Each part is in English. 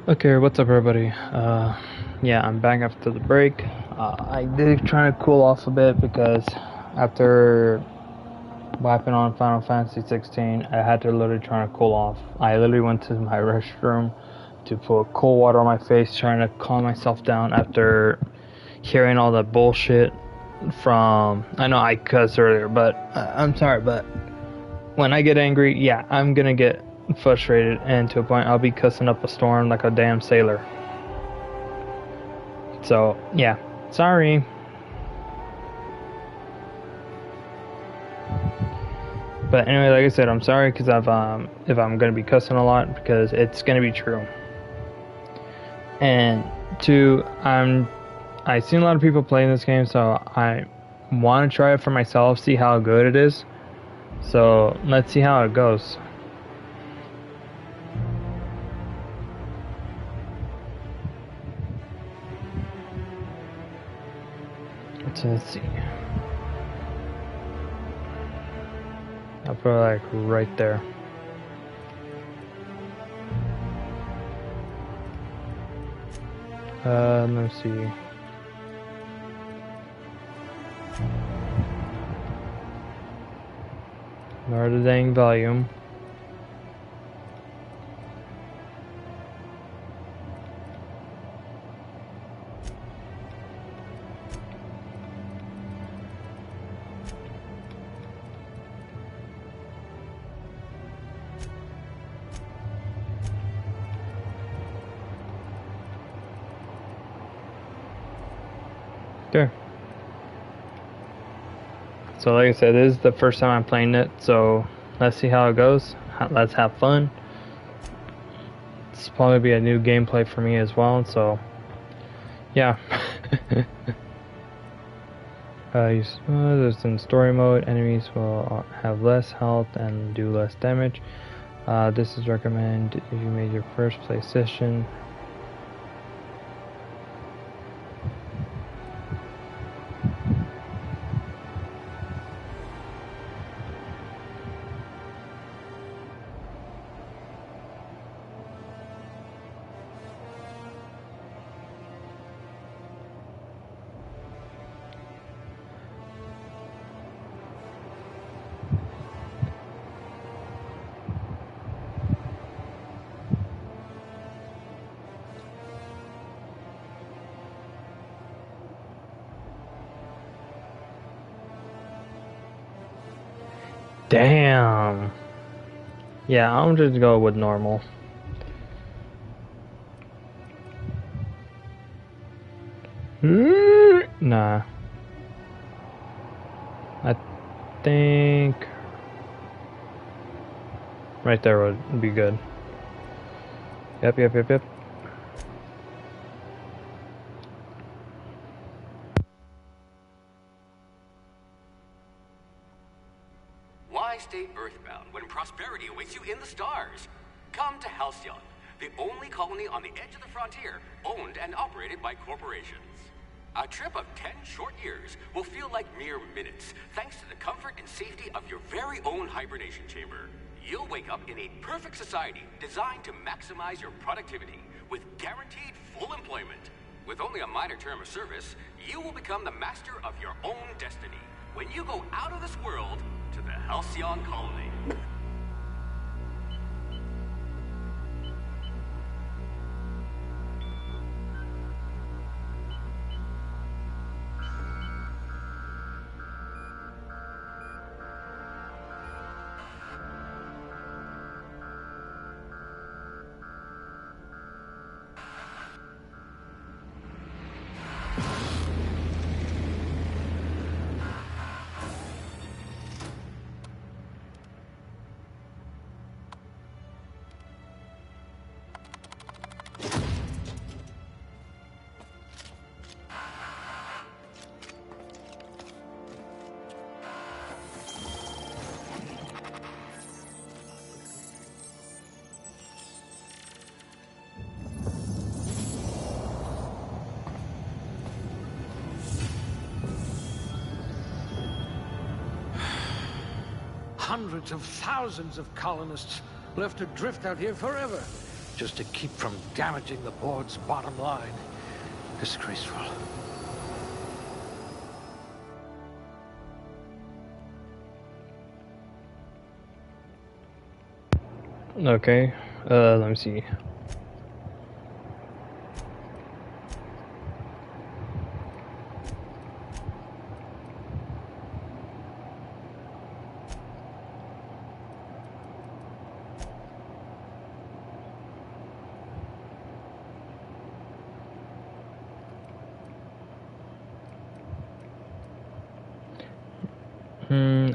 Okay, what's up, everybody? Yeah, I'm back after the break. I did try to cool off a bit because after wiping on Final Fantasy 16, I had to literally try to cool off. I literally went to my restroom to put cold water on my face, trying to calm myself down after hearing all that bullshit from. I know I cussed earlier, but I'm sorry, but when I get angry, yeah, I'm gonna get frustrated, and to a point I'll be cussing up a storm like a damn sailor. So, yeah, sorry. But anyway, like I said, I'm sorry because if I'm gonna be cussing a lot, because it's gonna be true. And two, I've seen a lot of people playing this game, so I want to try it for myself, see how good it is. So let's see how it goes. So let's see. I'll put it like right there. Let's see. Lower the dang volume. There. So like I said, this is the first time I'm playing it, so let's see how it goes. Let's have fun. It's probably be a new gameplay for me as well, so yeah. There's in story mode, enemies will have less health and do less damage. This is recommended if you made your first play session. Damn. Yeah, I'm just go with normal. Nah. I think right there would be good. Yep. Why stay earthbound when prosperity awaits you in the stars? Come to Halcyon, the only colony on the edge of the frontier, owned and operated by corporations. A trip of 10 short years will feel like mere minutes, thanks to the comfort and safety of your very own hibernation chamber. You'll wake up in a perfect society designed to maximize your productivity with guaranteed full employment. With only a minor term of service, you will become the master of your own destiny when you go out of this world to the Halcyon colony. Hundreds of thousands of colonists left adrift out here forever. just to keep from damaging the board's bottom line. Disgraceful. Okay, let me see.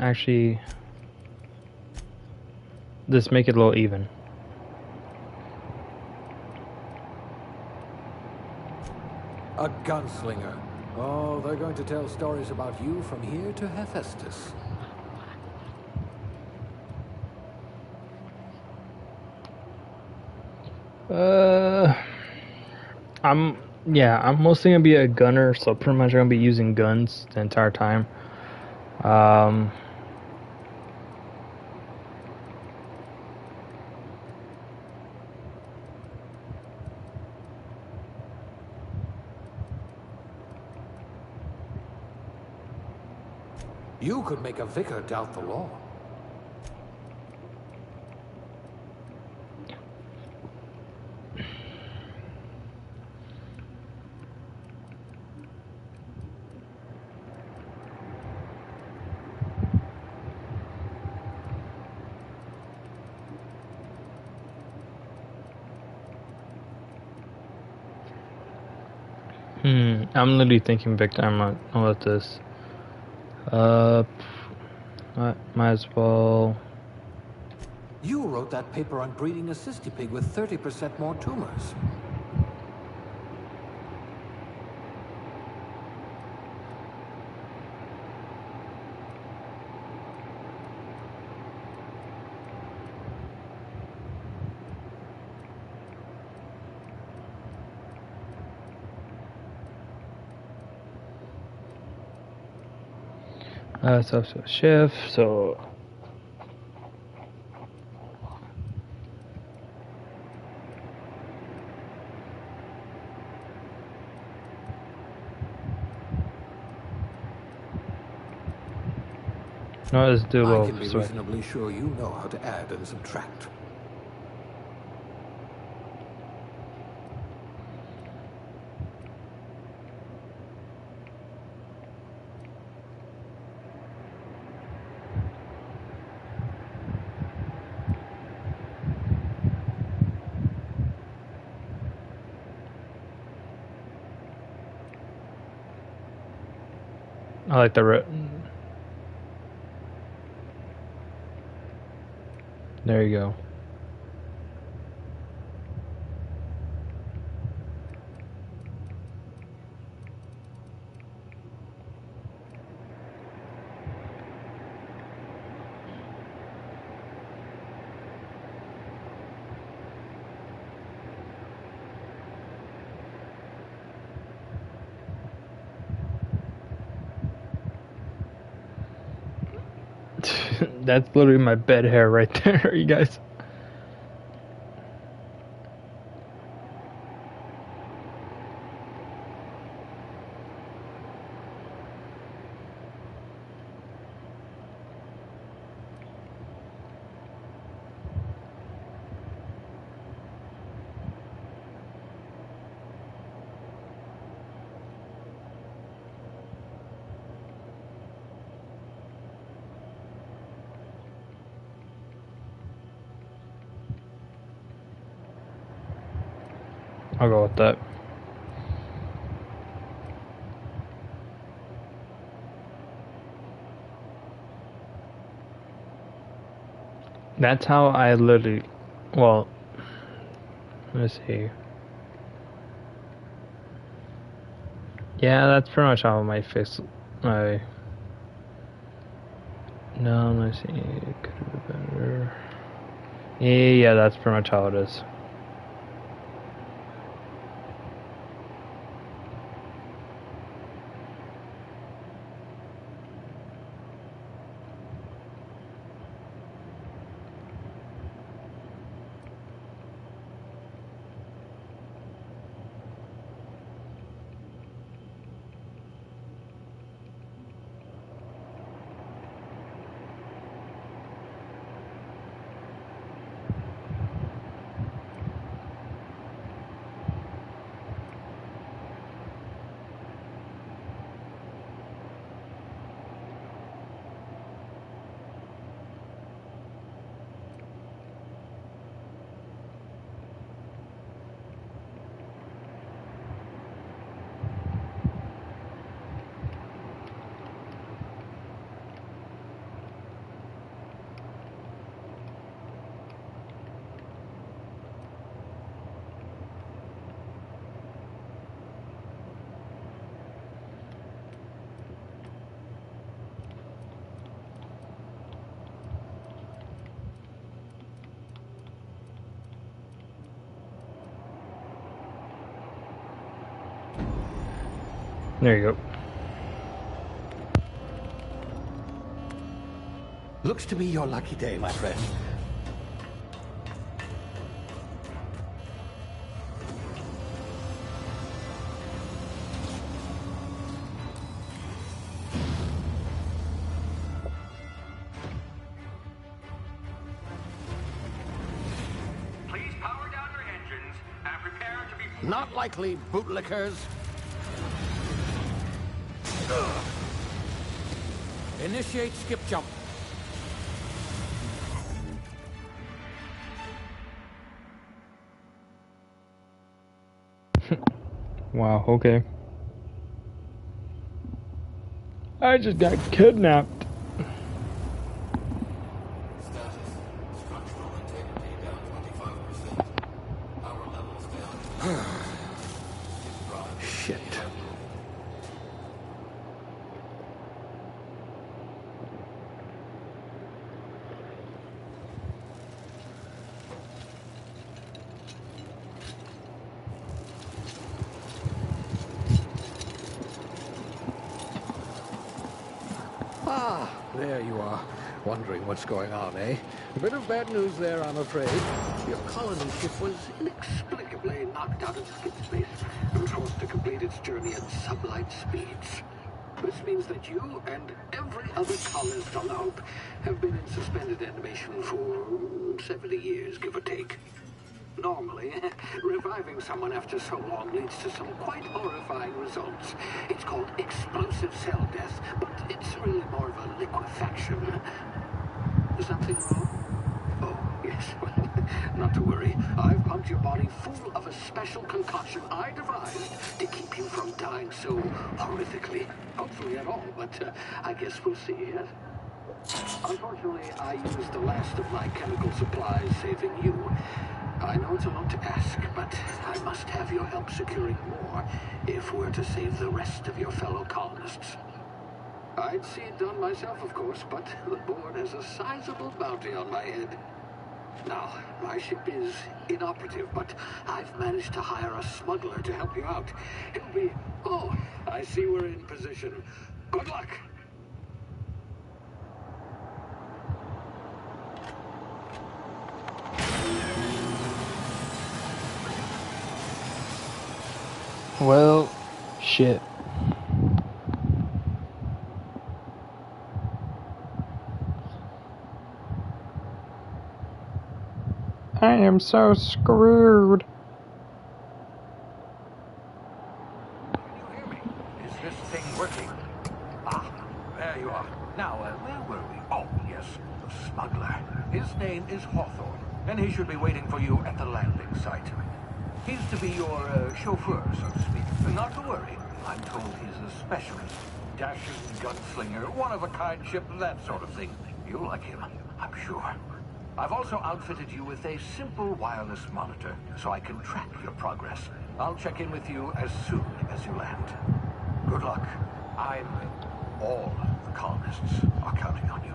Actually, let's make it a little even. A gunslinger. Oh, they're going to tell stories about you from here to Hephaestus. I'm mostly gonna be a gunner, so pretty much gonna be using guns the entire time. You could make a vicar doubt the law. I'm literally thinking big time on this. Might as well. You wrote that paper on breeding a cystipig with 30% more tumors. So shift. So. No, let's do a I little can be switch. reasonably sure you know how to add and subtract. I like the There you go. That's literally my bed hair right there, you guys. I'll go with that. That's how I literally. Well, let's see. Yeah, that's pretty much how my fix my. No, let's see. It could have been better. Yeah, that's pretty much how it is. There you go. Looks to be your lucky day, my friend. Please power down your engines and prepare to be... Not likely, bootlickers. Initiate skip jump. Wow, okay. I just got kidnapped. Shit. Ah, there you are. Wondering what's going on, eh? A bit of bad news there, I'm afraid. Your colony ship was inexplicably knocked out of skip space and forced to complete its journey at sublight speeds. This means that you and every other colonist on the Hope have been in suspended animation for 70 years, give or take. Normally, reviving someone after so long leads to some quite horrifying results. It's called explosive cell death, but it's really more of a liquefaction. Something wrong? Oh, yes. Well, not to worry. I've pumped your body full of a special concoction I devised to keep you from dying so horrifically. Hopefully at all, but I guess we'll see, yes? Unfortunately, I used the last of my chemical supplies saving you. I know it's a lot to ask, but I must have your help securing more if we're to save the rest of your fellow colonists. I'd see it done myself, of course, but the board has a sizable bounty on my head. Now, my ship is inoperative, but I've managed to hire a smuggler to help you out. He'll be... Oh, I see we're in position. Good luck! Well, shit. I am so screwed. Can you hear me? Is this thing working? Ah, there you are. Now, where were we? Oh, yes, the smuggler. His name is Hawthorne, and he should be waiting for you at the landing site. He's to be your chauffeur, so to speak. Not to worry. I'm told he's a specialist. Dashing gunslinger, one-of-a-kind ship, that sort of thing. You'll like him, I'm sure. I've also outfitted you with a simple wireless monitor, so I can track your progress. I'll check in with you as soon as you land. Good luck. All the colonists are counting on you.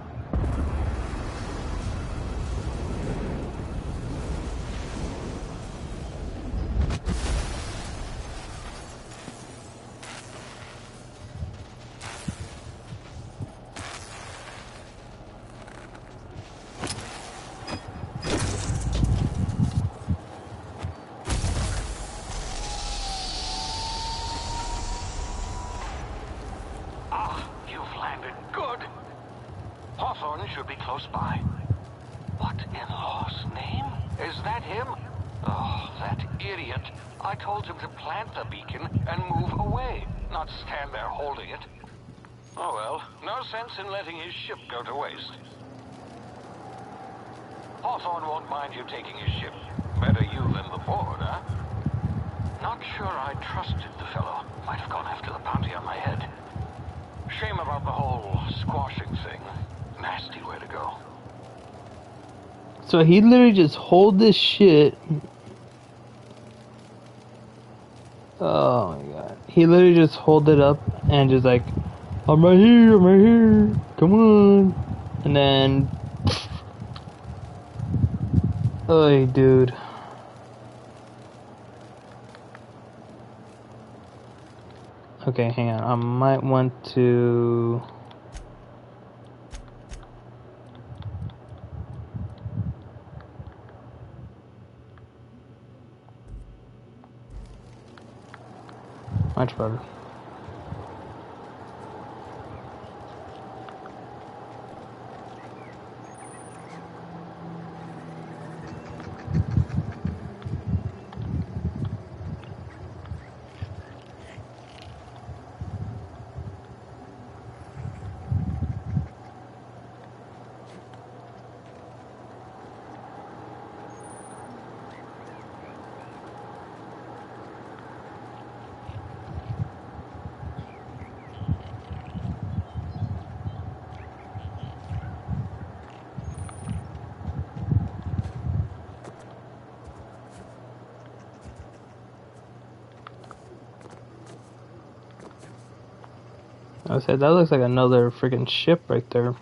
Hawthorne should be close by. What in law's name? Is that him? Oh, that idiot. I told him to plant the beacon and move away, not stand there holding it. Oh well, no sense in letting his ship go to waste. Hawthorne won't mind you taking his ship. Better you than the board, huh? Not sure I trusted the fellow. Might have gone after the bounty on my head. Shame about the whole squashing thing. Nasty way to go. So he literally just hold this shit. Oh my god. He literally just hold it up and just like, I'm right here, come on. And then, oh dude. Okay, hang on. I might want to... Much better. I said that looks like another freaking ship right there.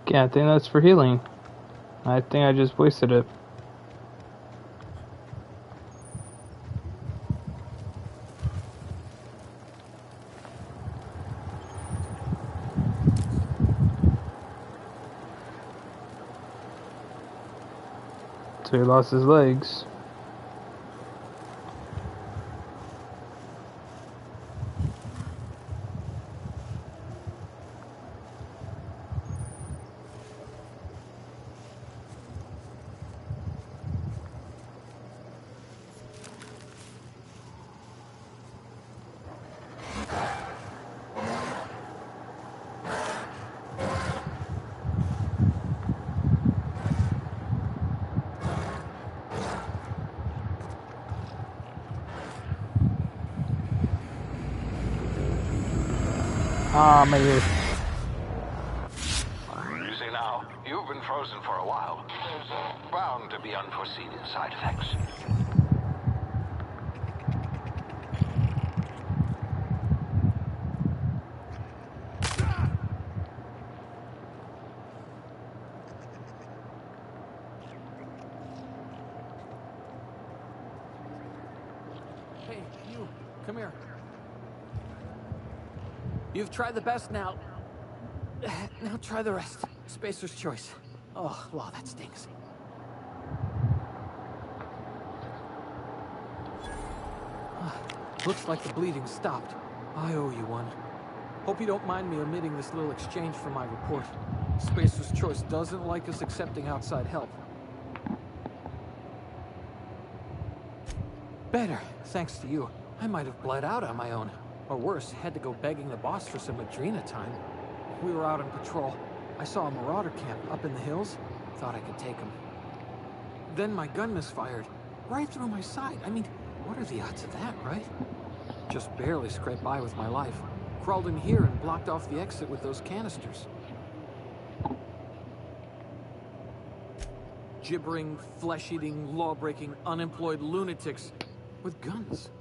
Yeah, I think that's for healing. I think I just wasted it. So he lost his legs. Ah, my ear. You see now, you've been frozen for a while. There's bound to be unforeseen side effects. Hey, you, come here. You've tried the best now. Now try the rest. Spacer's choice. Oh, wow, that stings. Looks like the bleeding stopped. I owe you one. Hope you don't mind me omitting this little exchange from my report. Spacer's choice doesn't like us accepting outside help. Better, thanks to you. I might have bled out on my own. Or worse, had to go begging the boss for some Adrena time. We were out on patrol. I saw a marauder camp up in the hills. Thought I could take him. Then my gun misfired. Right through my side. I mean, what are the odds of that, right? Just barely scraped by with my life. Crawled in here and blocked off the exit with those canisters. Gibbering, flesh-eating, law-breaking, unemployed lunatics with guns.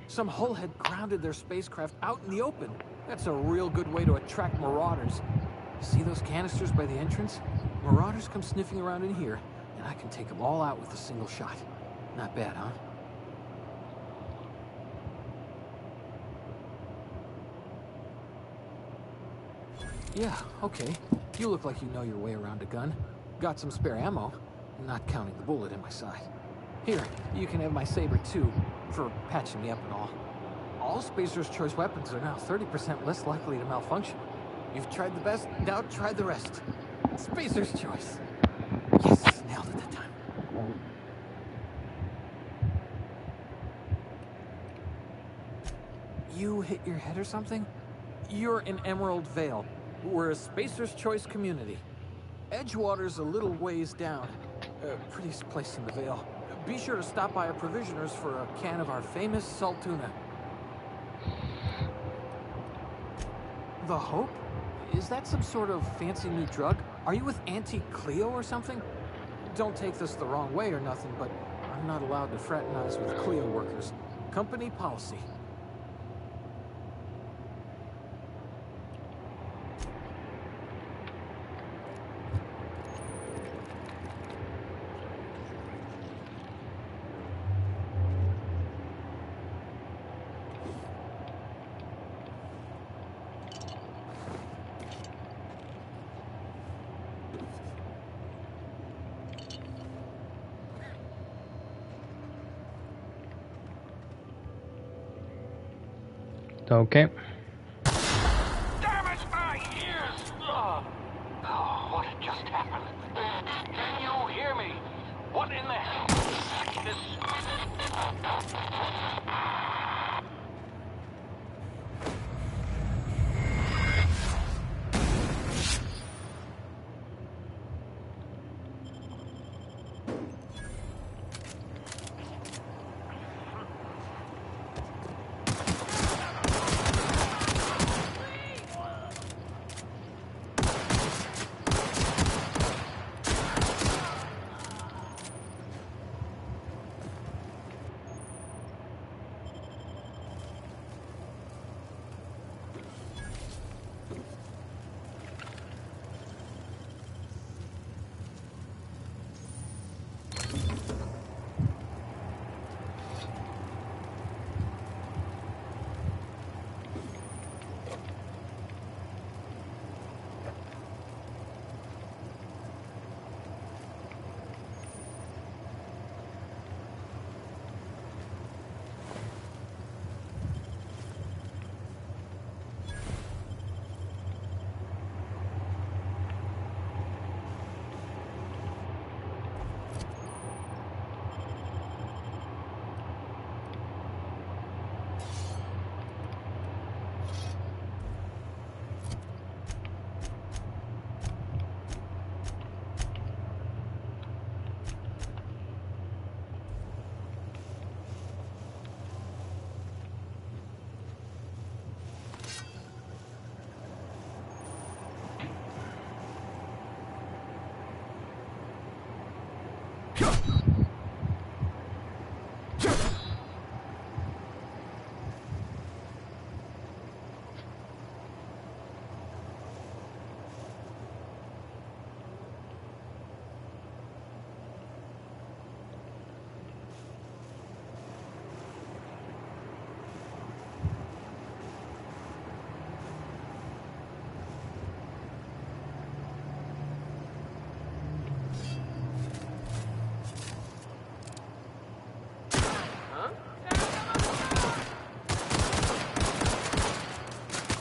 Some hullhead grounded their spacecraft out in the open. That's a real good way to attract marauders. See those canisters by the entrance? Marauders come sniffing around in here, and I can take them all out with a single shot. Not bad, huh? Yeah, okay. You look like you know your way around a gun. Got some spare ammo, not counting the bullet in my side. Here, you can have my saber too, for patching me up and all. All Spacer's choice weapons are now 30% less likely to malfunction. You've tried the best, now try the rest. Spacer's choice. Yes, nailed it that time. You hit your head or something? You're in Emerald Vale. We're a Spacer's Choice community. Edgewater's a little ways down. Prettiest place in the Vale. Be sure to stop by our provisioners for a can of our famous salt tuna. The Hope? Is that some sort of fancy new drug? Are you with Auntie Cleo or something? Don't take this the wrong way or nothing, but I'm not allowed to fraternize with Cleo workers. Company policy. Okay. Damn it, my ears! Oh, what had just happened? Can you hear me? What in the hell? This...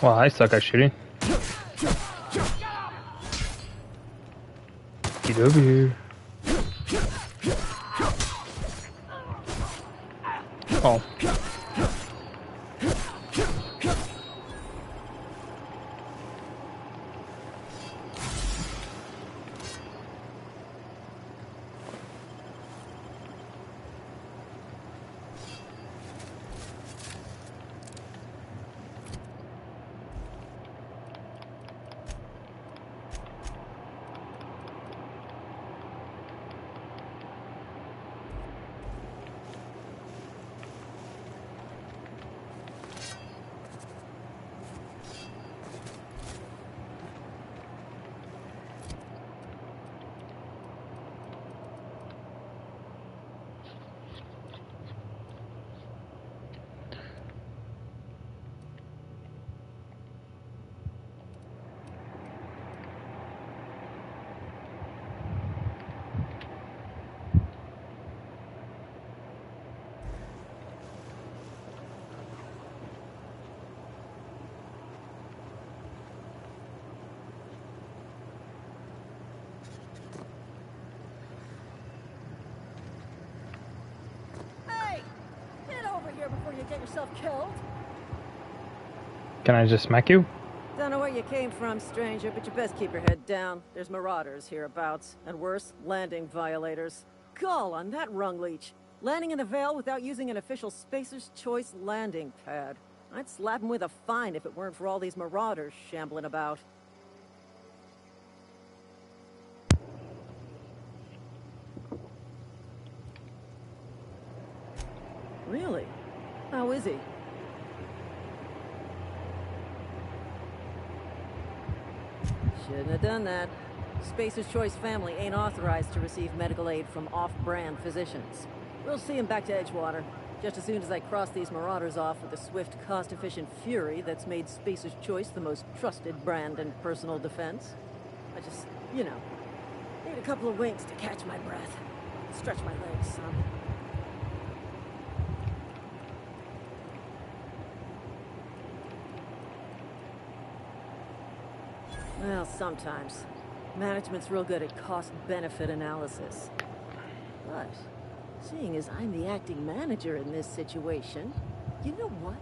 Well, I suck at shooting. Get over here. Oh. Hey! Get over here before you get yourself killed. Can I just smack you? Don't know where you came from, stranger, but you best keep your head down. There's marauders hereabouts, and worse, landing violators. Gall on that rung leech. Landing in the Vale without using an official Spacer's Choice landing pad. I'd slap him with a fine if it weren't for all these marauders shambling about. Really? How is he? Shouldn't have done that. Spacer's Choice family ain't authorized to receive medical aid from off-brand physicians. We'll see him back to Edgewater, just as soon as I cross these marauders off with the swift, cost-efficient fury that's made Spacer's Choice the most trusted brand in personal defense. I just, you know, need a couple of winks to catch my breath. Stretch my legs some. Well, sometimes. Management's real good at cost-benefit analysis. But, seeing as I'm the acting manager in this situation, you know what?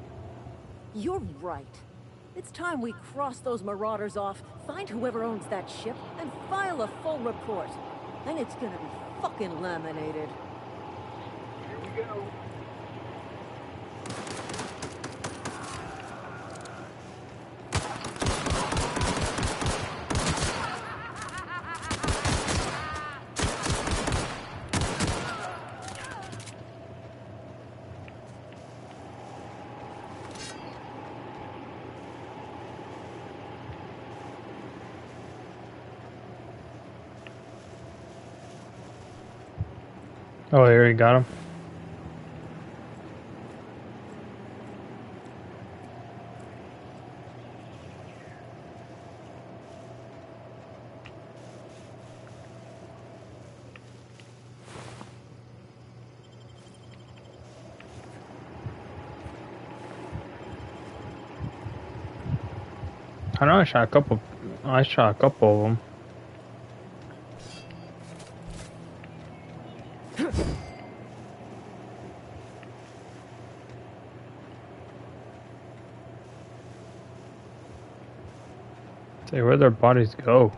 You're right. It's time we cross those marauders off, find whoever owns that ship, and file a full report. And it's gonna be fucking laminated. Here we go. Oh, here you got him. I know I shot a couple. I shot a couple of them. Say, where'd their bodies go?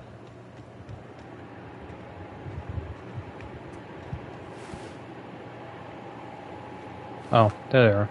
Oh, there they are.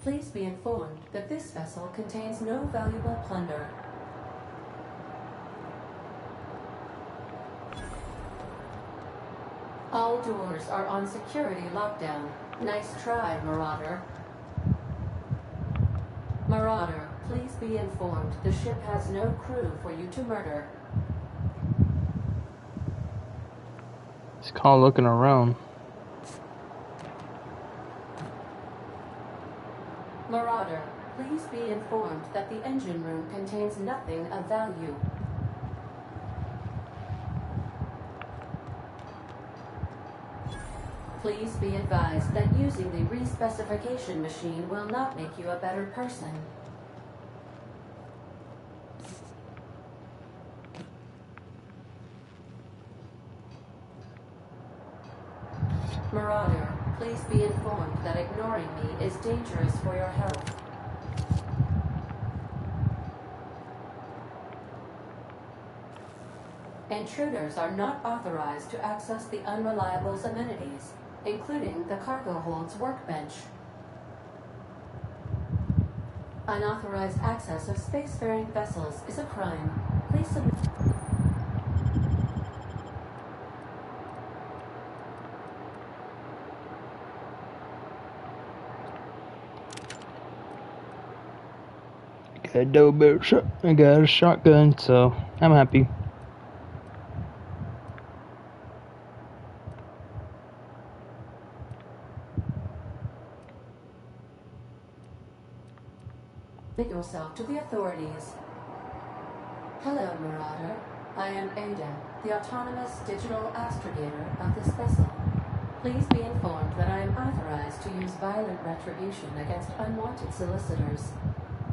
Please be informed that this vessel contains no valuable plunder. All doors are on security lockdown. Nice try, Marauder. Marauder, please be informed the ship has no crew for you to murder. He's kind of looking around. Marauder, please be informed that the engine room contains nothing of value. Please be advised that using the respecification machine will not make you a better person. Marauder, please be informed that ignoring me is dangerous for your health. Intruders are not authorized to access the Unreliable's amenities, including the cargo hold's workbench. Unauthorized access of spacefaring vessels is a crime. Please submit. Got a double barrel shot. I got a shotgun, so I'm happy. Yourself to the authorities. Hello, Marauder. I am Ada, the autonomous digital astrogator of this vessel. Please be informed that I am authorized to use violent retribution against unwanted solicitors.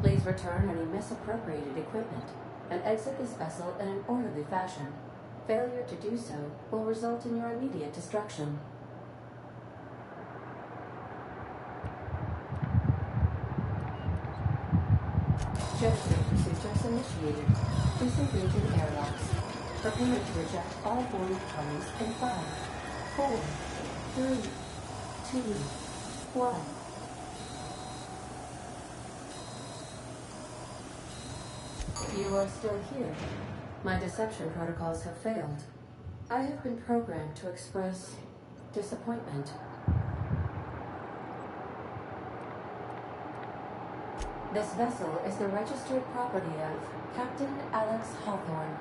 Please return any misappropriated equipment and exit this vessel in an orderly fashion. Failure to do so will result in your immediate destruction. Jetstream procedures initiated. Disengaging airlocks. Prepare to eject all boarding parties in 5, 4, 3, 2, 1. You are still here. My deception protocols have failed. I have been programmed to express disappointment. This vessel is the registered property of Captain Alex Hawthorne.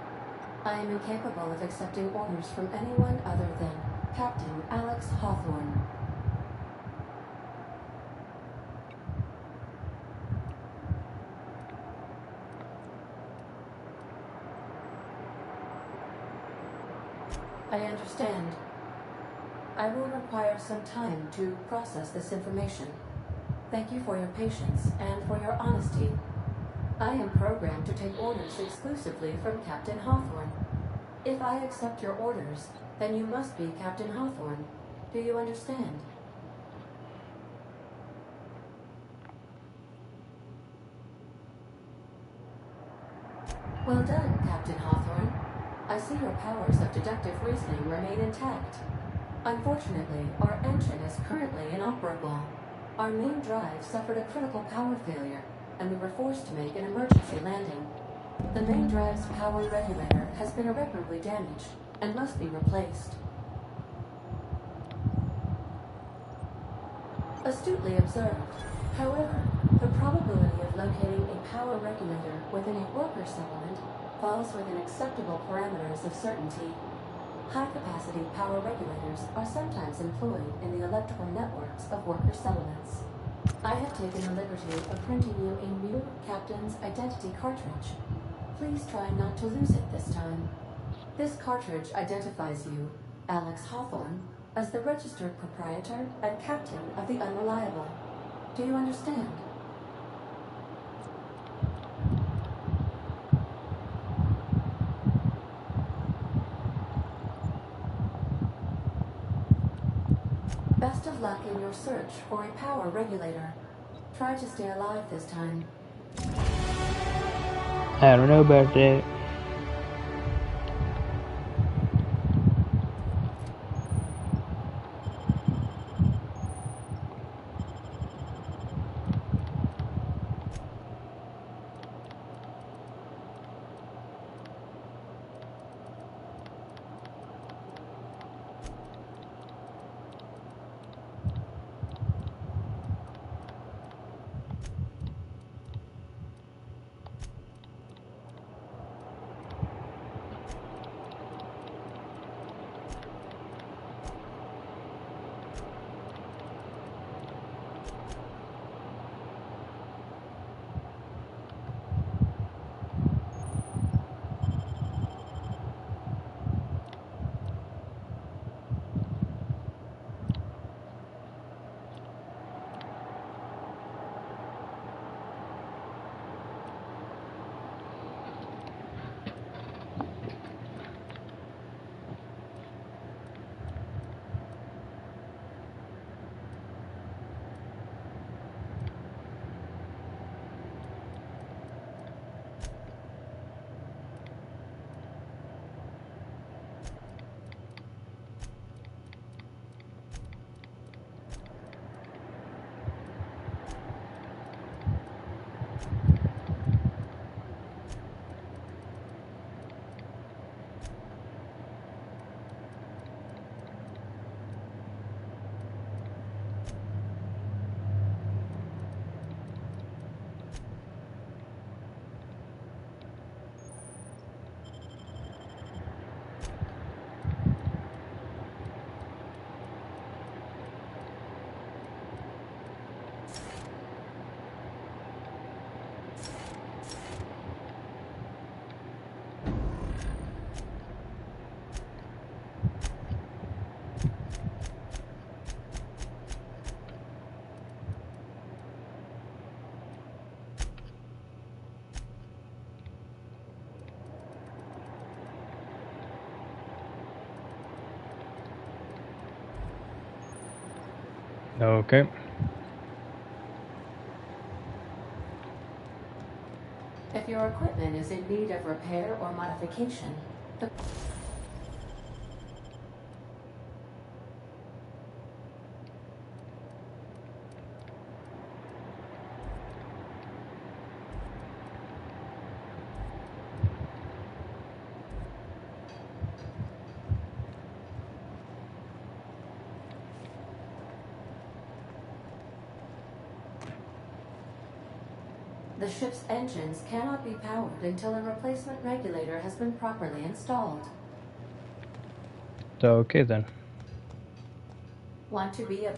I am incapable of accepting orders from anyone other than Captain Alex Hawthorne. I understand. I will require some time to process this information. Thank you for your patience and for your honesty. I am programmed to take orders exclusively from Captain Hawthorne. If I accept your orders, then you must be Captain Hawthorne. Do you understand? Well done, Captain Hawthorne. I see your powers of deductive reasoning remain intact. Unfortunately, our engine is currently inoperable. Our main drive suffered a critical power failure, and we were forced to make an emergency landing. The main drive's power regulator has been irreparably damaged and must be replaced. Astutely observed. However, the probability of locating a power regulator within a worker settlement falls within acceptable parameters of certainty. High-capacity power regulators are sometimes employed in the electrical networks of worker settlements. I have taken the liberty of printing you a new Captain's Identity cartridge. Please try not to lose it this time. This cartridge identifies you, Alex Hawthorne, as the registered proprietor and captain of the Unreliable. Do you understand? Best of luck in your search for a power regulator. Try to stay alive this time. I don't know about that. Okay. If your equipment is in need of repair or modification, the The ship's engines cannot be powered until a replacement regulator has been properly installed. Okay then. Want to be a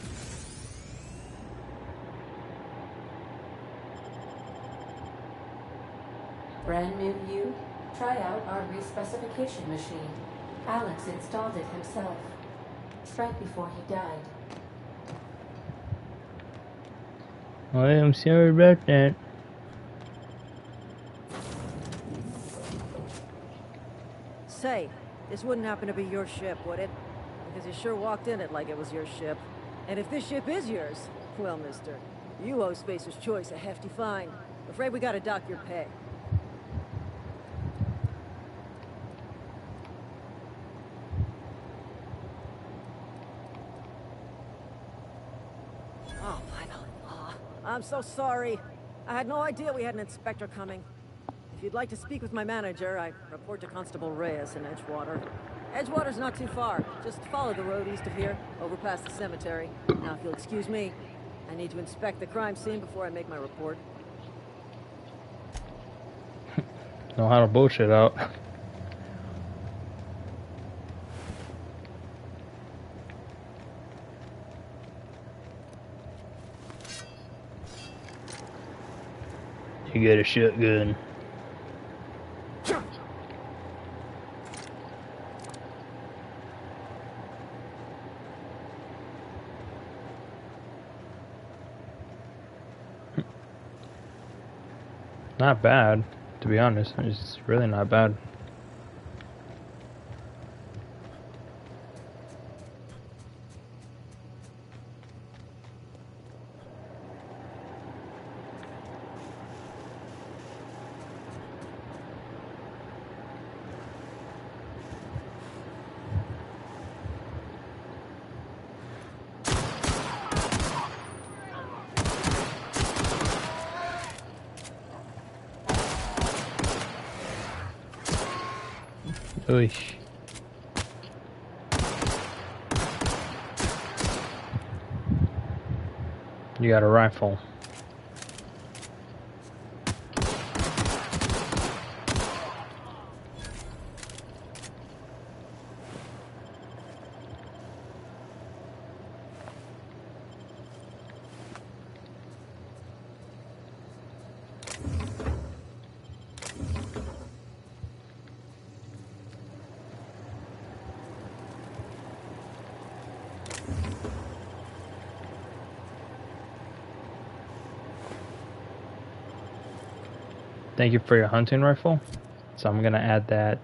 brand new you? Try out our respecification machine. Alex installed it himself, right before he died. I am sorry about that. Say, this wouldn't happen to be your ship, would it? Because you sure walked in it like it was your ship. And if this ship is yours, well, mister, you owe Spacer's Choice a hefty fine. Afraid we gotta dock your pay. Oh, finally. Oh, I'm so sorry. I had no idea we had an inspector coming. If you'd like to speak with my manager, I report to Constable Reyes in Edgewater. Edgewater's not too far. Just follow the road east of here, over past the cemetery. Now, if you'll excuse me, I need to inspect the crime scene before I make my report. Know how to bullshit out. You get a shotgun. Not bad, to be honest. It's really not bad. Oish. You got a rifle. Thank you for your hunting rifle. So I'm gonna add that.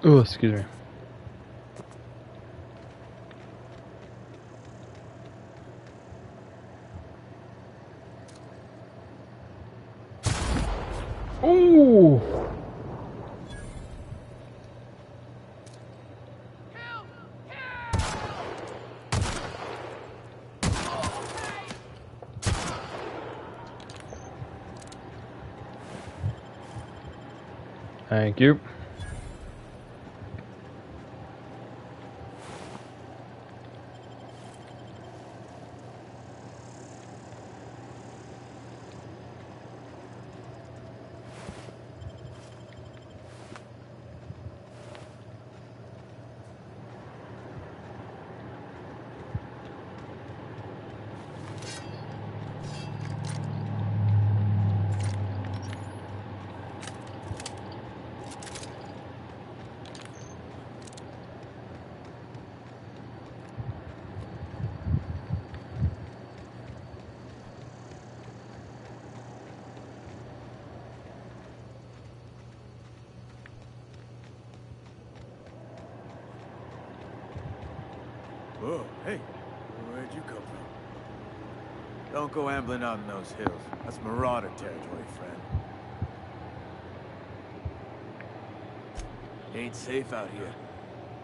Oh, excuse me. Ooh. Thank you. Oh, hey. Where'd you come from? Don't go ambling out in those hills. That's marauder territory, friend. Ain't safe out here.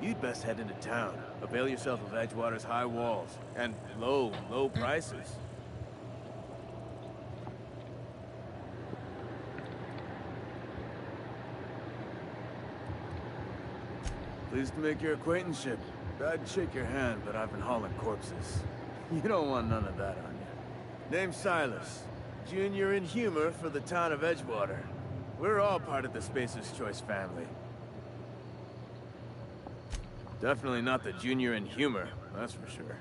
You'd best head into town. Avail yourself of Edgewater's high walls. And low prices. Pleased to make your acquaintanceship. I'd shake your hand, but I've been hauling corpses. You don't want none of that on you. Name's Silas. Junior in humor for the town of Edgewater. We're all part of the Spacer's Choice family. Definitely not the junior in humor, that's for sure.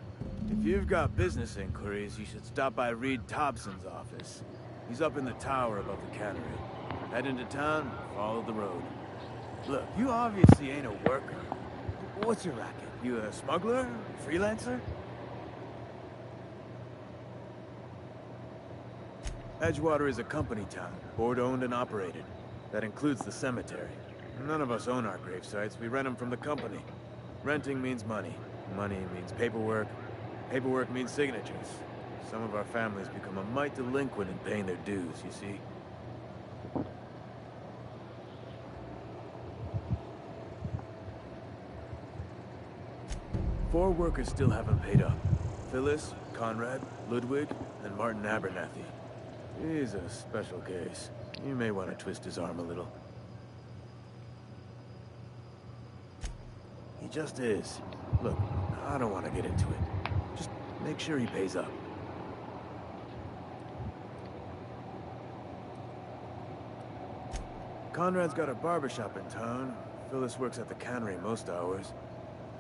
If you've got business inquiries, you should stop by Reed Thompson's office. He's up in the tower above the cannery. Head into town, follow the road. Look, you obviously ain't a worker. What's your racket? You a smuggler? Freelancer? Edgewater is a company town, board-owned and operated. That includes the cemetery. None of us own our grave sites, we rent them from the company. Renting means money. Money means paperwork. Paperwork means signatures. Some of our families become a mite delinquent in paying their dues, you see? Four workers still haven't paid up. Phyllis, Conrad, Ludwig, and Martin Abernathy. He's a special case. You may want to twist his arm a little. He just is. Look, I don't want to get into it. Just make sure he pays up. Conrad's got a barbershop in town. Phyllis works at the cannery most hours.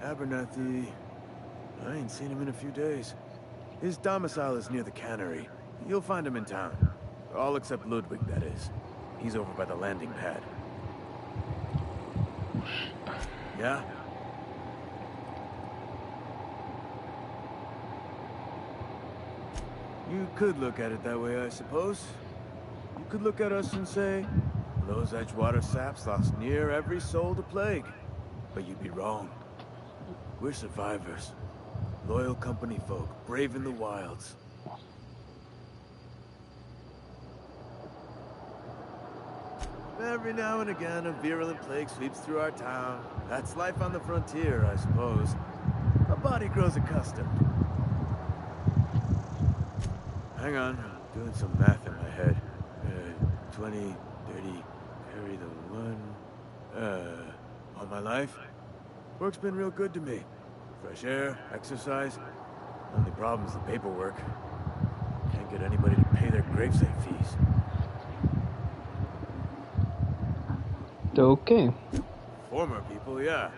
Abernathy... I ain't seen him in a few days. His domicile is near the cannery. You'll find him in town. All except Ludwig, that is. He's over by the landing pad. Yeah? You could look at it that way, I suppose. You could look at us and say, those Edgewater saps lost near every soul to plague. But you'd be wrong. We're survivors. Loyal company folk, braving the wilds. Every now and again, a virulent plague sweeps through our town. That's life on the frontier, I suppose. A body grows accustomed. Hang on, I'm doing some math in my head. 20, 30, carry the one... all my life? Work's been real good to me. Fresh air, exercise. Only problem's the paperwork. Can't get anybody to pay their gravesite fees. Okay. Former people, yeah.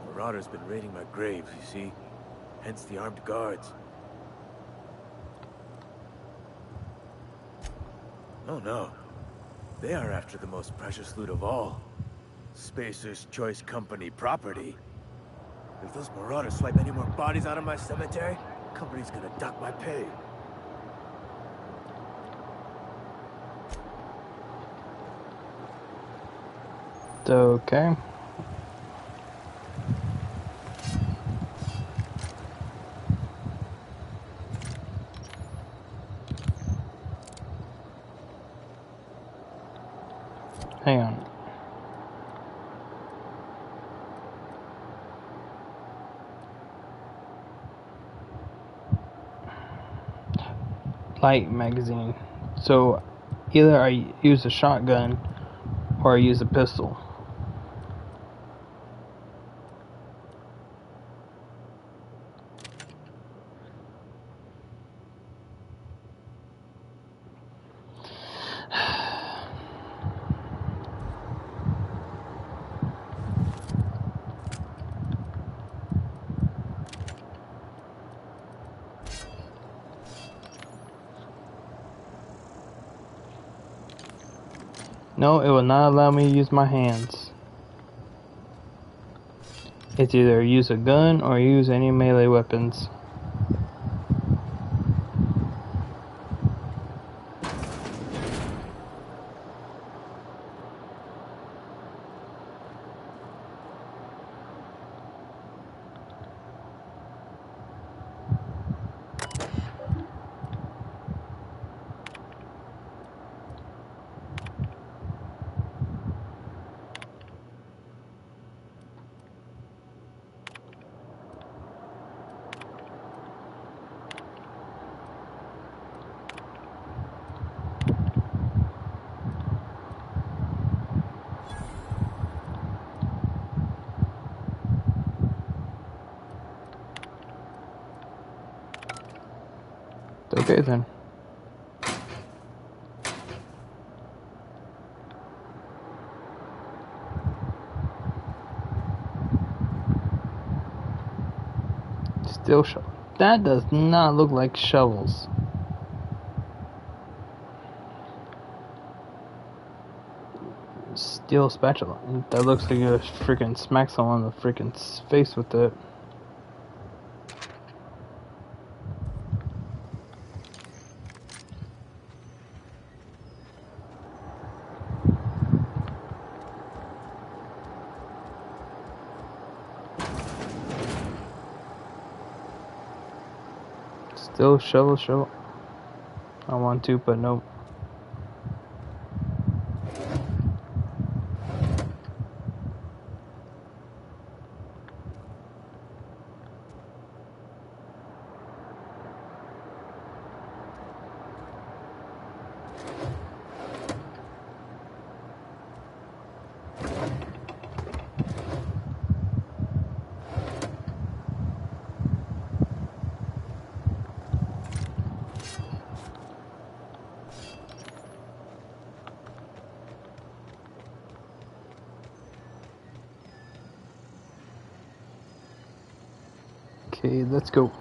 Marauder's been raiding my graves, you see. Hence the armed guards. Oh no. They are after the most precious loot of all. Spacer's Choice Company property. If those marauders swipe any more bodies out of my cemetery, the company's gonna duck my pay. Okay. Hang on. Light magazine. So either I use a shotgun or I use a pistol. No, it will not allow me to use my hands. It's either use a gun or use any melee weapons. Okay then. Steel shovel. That does not look like shovels. Steel spatula. That looks like you freaking smack someone in the freaking face with it. Still shovel. I want to, but nope. Okay, let's go.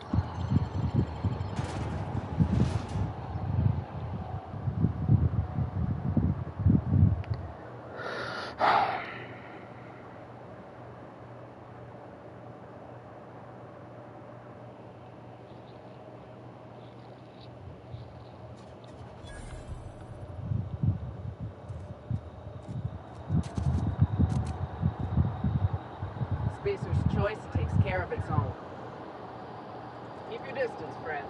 Spacer's choice takes care of its own. Keep your distance, friend.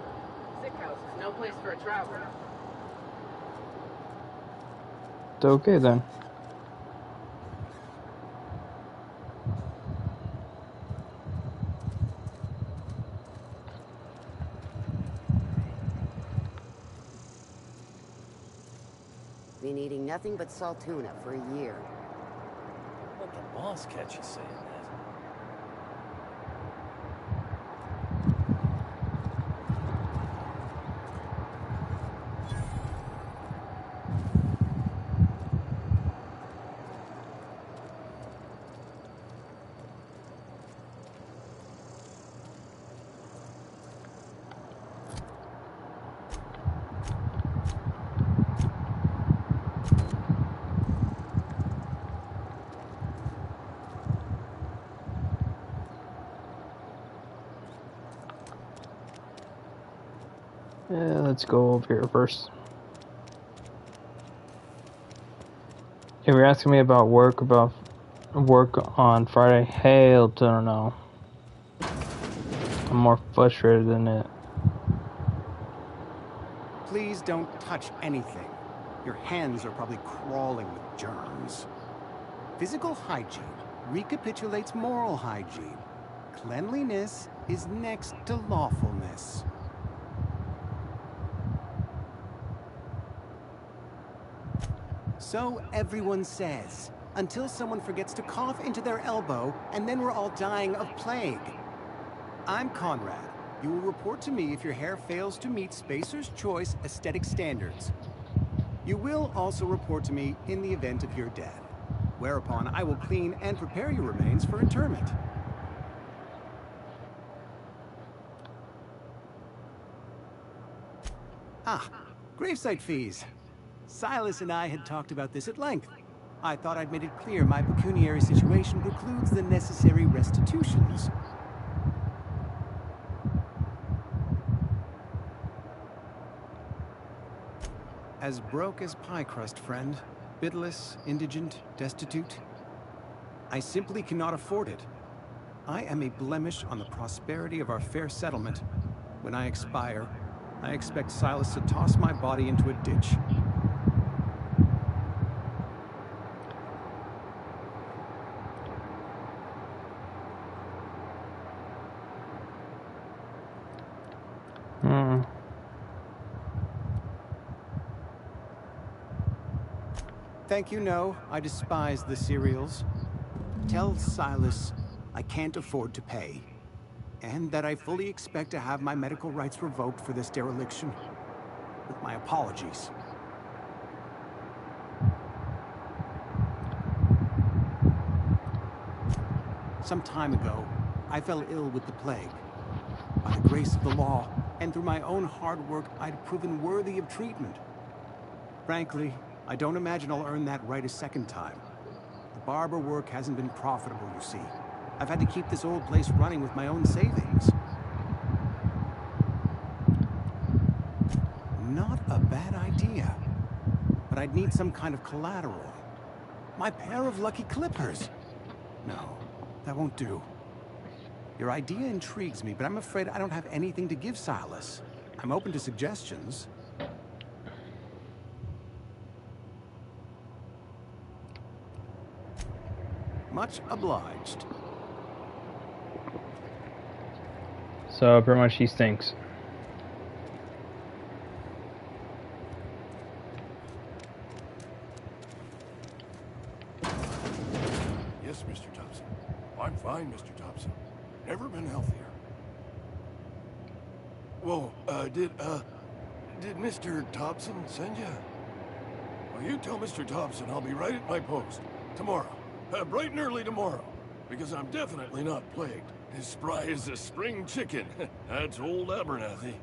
Sick house is no place for a traveler. Okay then. Been eating nothing but salt tuna for a year. Let the boss catch you saying that. Yeah, let's go over here first. If you're asking me about work on Friday, hell to no. I'm more frustrated than it. Please don't touch anything. Your hands are probably crawling with germs. Physical hygiene recapitulates moral hygiene. Cleanliness is next to lawfulness. So everyone says, until someone forgets to cough into their elbow, and then we're all dying of plague. I'm Conrad. You will report to me if your hair fails to meet Spacer's Choice aesthetic standards. You will also report to me in the event of your death, whereupon I will clean and prepare your remains for interment. Ah, gravesite fees. Silas and I had talked about this at length. I thought I'd made it clear my pecuniary situation precludes the necessary restitutions. As broke as pie crust, friend. Bidless, indigent, destitute. I simply cannot afford it. I am a blemish on the prosperity of our fair settlement. When I expire, I expect Silas to toss my body into a ditch. Thank you, no. I despise the cereals. Tell Silas I can't afford to pay. and that I fully expect to have my medical rights revoked for this dereliction. With my apologies. Some time ago, I fell ill with the plague. By the grace of the law, and through my own hard work, I'd proven worthy of treatment. Frankly, I don't imagine I'll earn that right a second time. The barber work hasn't been profitable, you see. I've had to keep this old place running with my own savings. Not a bad idea. But I'd need some kind of collateral. My pair of lucky clippers. No, that won't do. Your idea intrigues me, but I'm afraid I don't have anything to give Silas. I'm open to suggestions. Much obliged. So pretty much he stinks. Yes, Mr. Thompson. I'm fine, Mr. Thompson. Never been healthier. Whoa, did Mr. Thompson send you? Well, you tell Mr. Thompson I'll be right at my post. Tomorrow. Bright and early tomorrow. Because I'm definitely not plagued. As spry as a spring chicken. That's old Abernathy.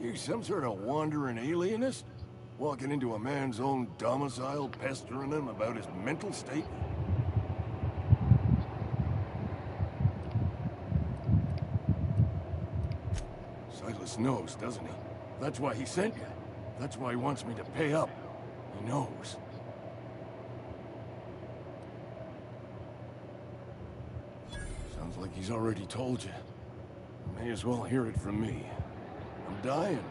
You some sort of wandering alienist? Walking into a man's own domicile, pestering him about his mental state? Silas knows, doesn't he? That's why he sent you. That's why he wants me to pay up. He knows. Sounds like he's already told you. May as well hear it from me. I'm dying.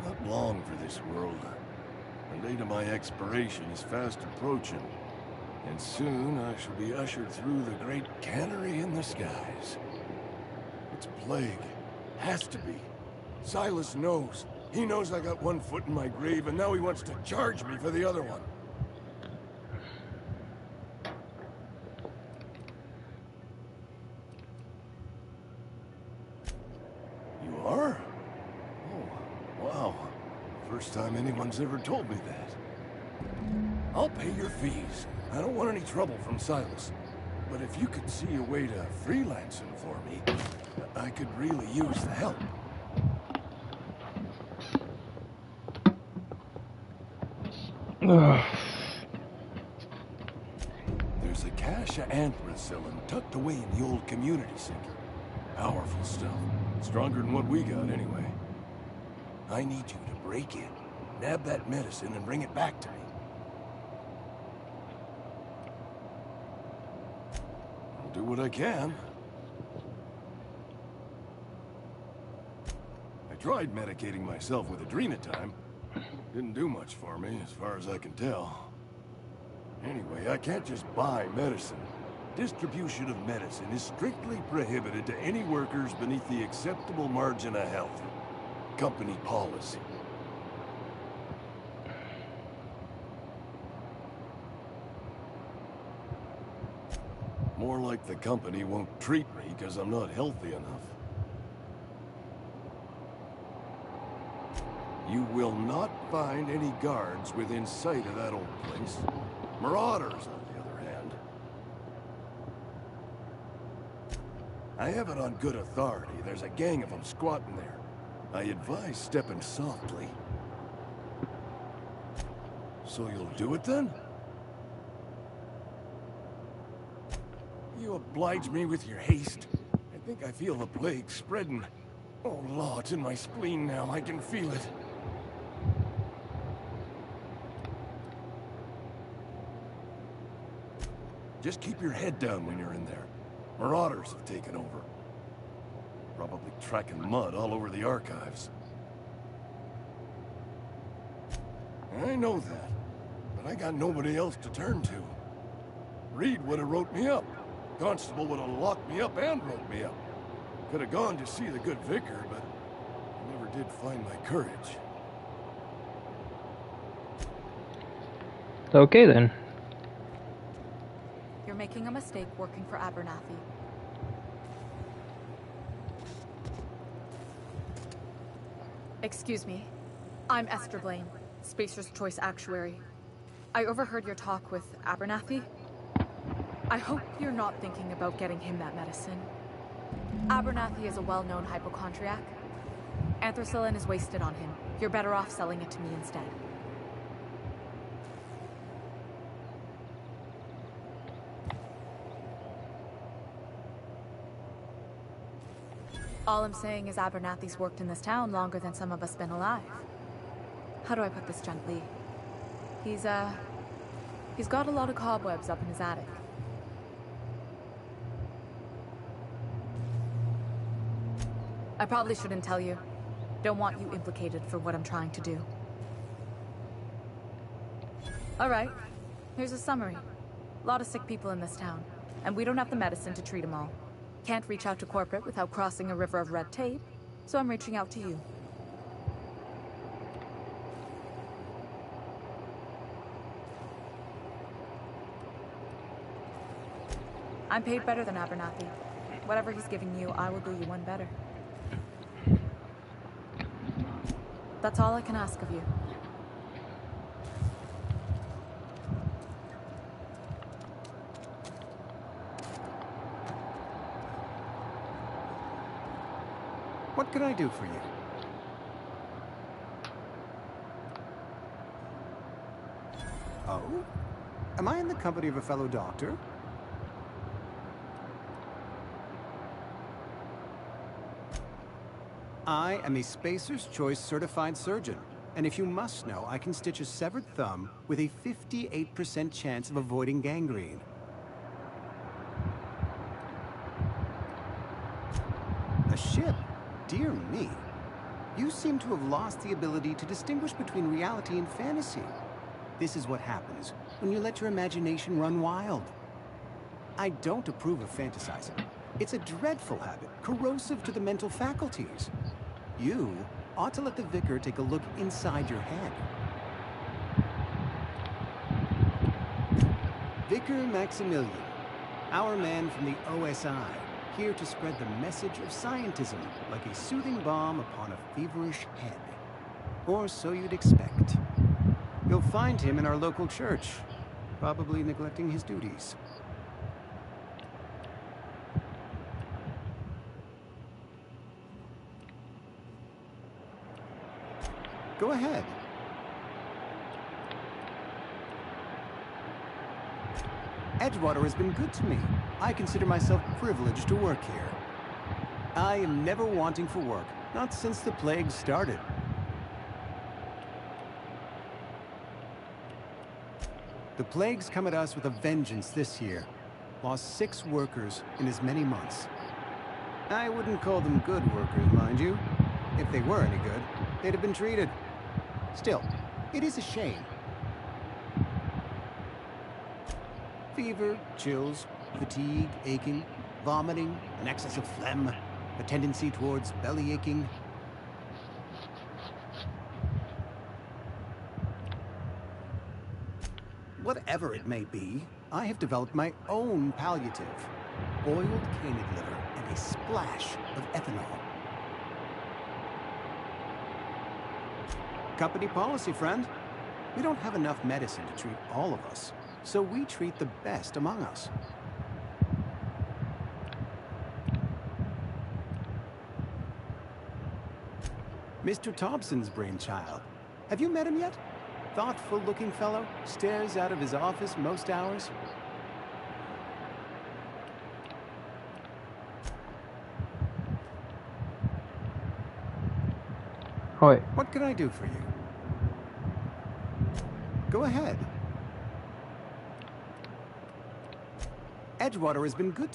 Not long for this world. The date of my expiration is fast approaching. And soon I shall be ushered through the great cannery in the skies. It's plague. Has to be. Silas knows. He knows I got one foot in my grave, and now he wants to charge me for the other one. You are? Oh, wow. First time anyone's ever told me that. I'll pay your fees. I don't want any trouble from Silas. But if you could see a way to freelancing for me, I could really use the help. There's a cache of anthracillin tucked away in the old community center. Powerful stuff. Stronger than what we got, anyway. I need you to break in, nab that medicine, and bring it back to me. I'll do what I can. I tried medicating myself with Adrenatime. Didn't do much for me, as far as I can tell. Anyway, I can't just buy medicine. Distribution of medicine is strictly prohibited to any workers beneath the acceptable margin of health. Company policy. More like the company won't treat me because I'm not healthy enough. You will not find any guards within sight of that old place. Marauders, on the other hand. I have it on good authority. There's a gang of them squatting there. I advise stepping softly. So you'll do it then? You oblige me with your haste. I think I feel the plague spreading. Oh, Lord, it's in my spleen now. I can feel it. Just keep your head down when you're in there. Marauders have taken over. Probably tracking mud all over the archives. I know that, but I got nobody else to turn to. Reed would have wrote me up. Constable would have locked me up and wrote me up. Could have gone to see the good vicar, but I never did find my courage. Okay then. You're making a mistake working for Abernathy. Excuse me. I'm Esther Blaine, Spacer's Choice Actuary. I overheard your talk with Abernathy. I hope you're not thinking about getting him that medicine. Abernathy is a well-known hypochondriac. Anthracillin is wasted on him. You're better off selling it to me instead. All I'm saying is Abernathy's worked in this town longer than some of us been alive. How do I put this gently? He's got a lot of cobwebs up in his attic. I probably shouldn't tell you. Don't want you implicated for what I'm trying to do. Alright, here's a summary. A lot of sick people in this town, and we don't have the medicine to treat them all. Can't reach out to corporate without crossing a river of red tape, so I'm reaching out to you. I'm paid better than Abernathy. Whatever he's giving you, I will do you one better. That's all I can ask of you. What can I do for you? Oh? Am I in the company of a fellow doctor? I am a Spacer's Choice certified surgeon, and if you must know, I can stitch a severed thumb with a 58% chance of avoiding gangrene. A ship? Dear me. You seem to have lost the ability to distinguish between reality and fantasy. This is what happens when you let your imagination run wild. I don't approve of fantasizing. It's a dreadful habit, corrosive to the mental faculties. You ought to let the vicar take a look inside your head. Vicar Maximilian, our man from the OSI, here to spread the message of scientism like a soothing balm upon a feverish head. Or so you'd expect. You'll find him in our local church, probably neglecting his duties. Go ahead. Edgewater has been good to me. I consider myself privileged to work here. I am never wanting for work, not since the plague started. The plague's come at us with a vengeance this year. Lost 6 workers in as many months. I wouldn't call them good workers, mind you. If they were any good, they'd have been treated. Still, it is a shame. Fever, chills, fatigue, aching, vomiting, an excess of phlegm, a tendency towards belly aching. Whatever it may be, I have developed my own palliative. Boiled canid liver and a splash of ethanol. Company policy, friend. We don't have enough medicine to treat all of us, so we treat the best among us. Mr. Thompson's brainchild. Have you met him yet? Thoughtful-looking fellow, stares out of his office most hours. Wait. What can I do for you? Go ahead. Edgewater has been good.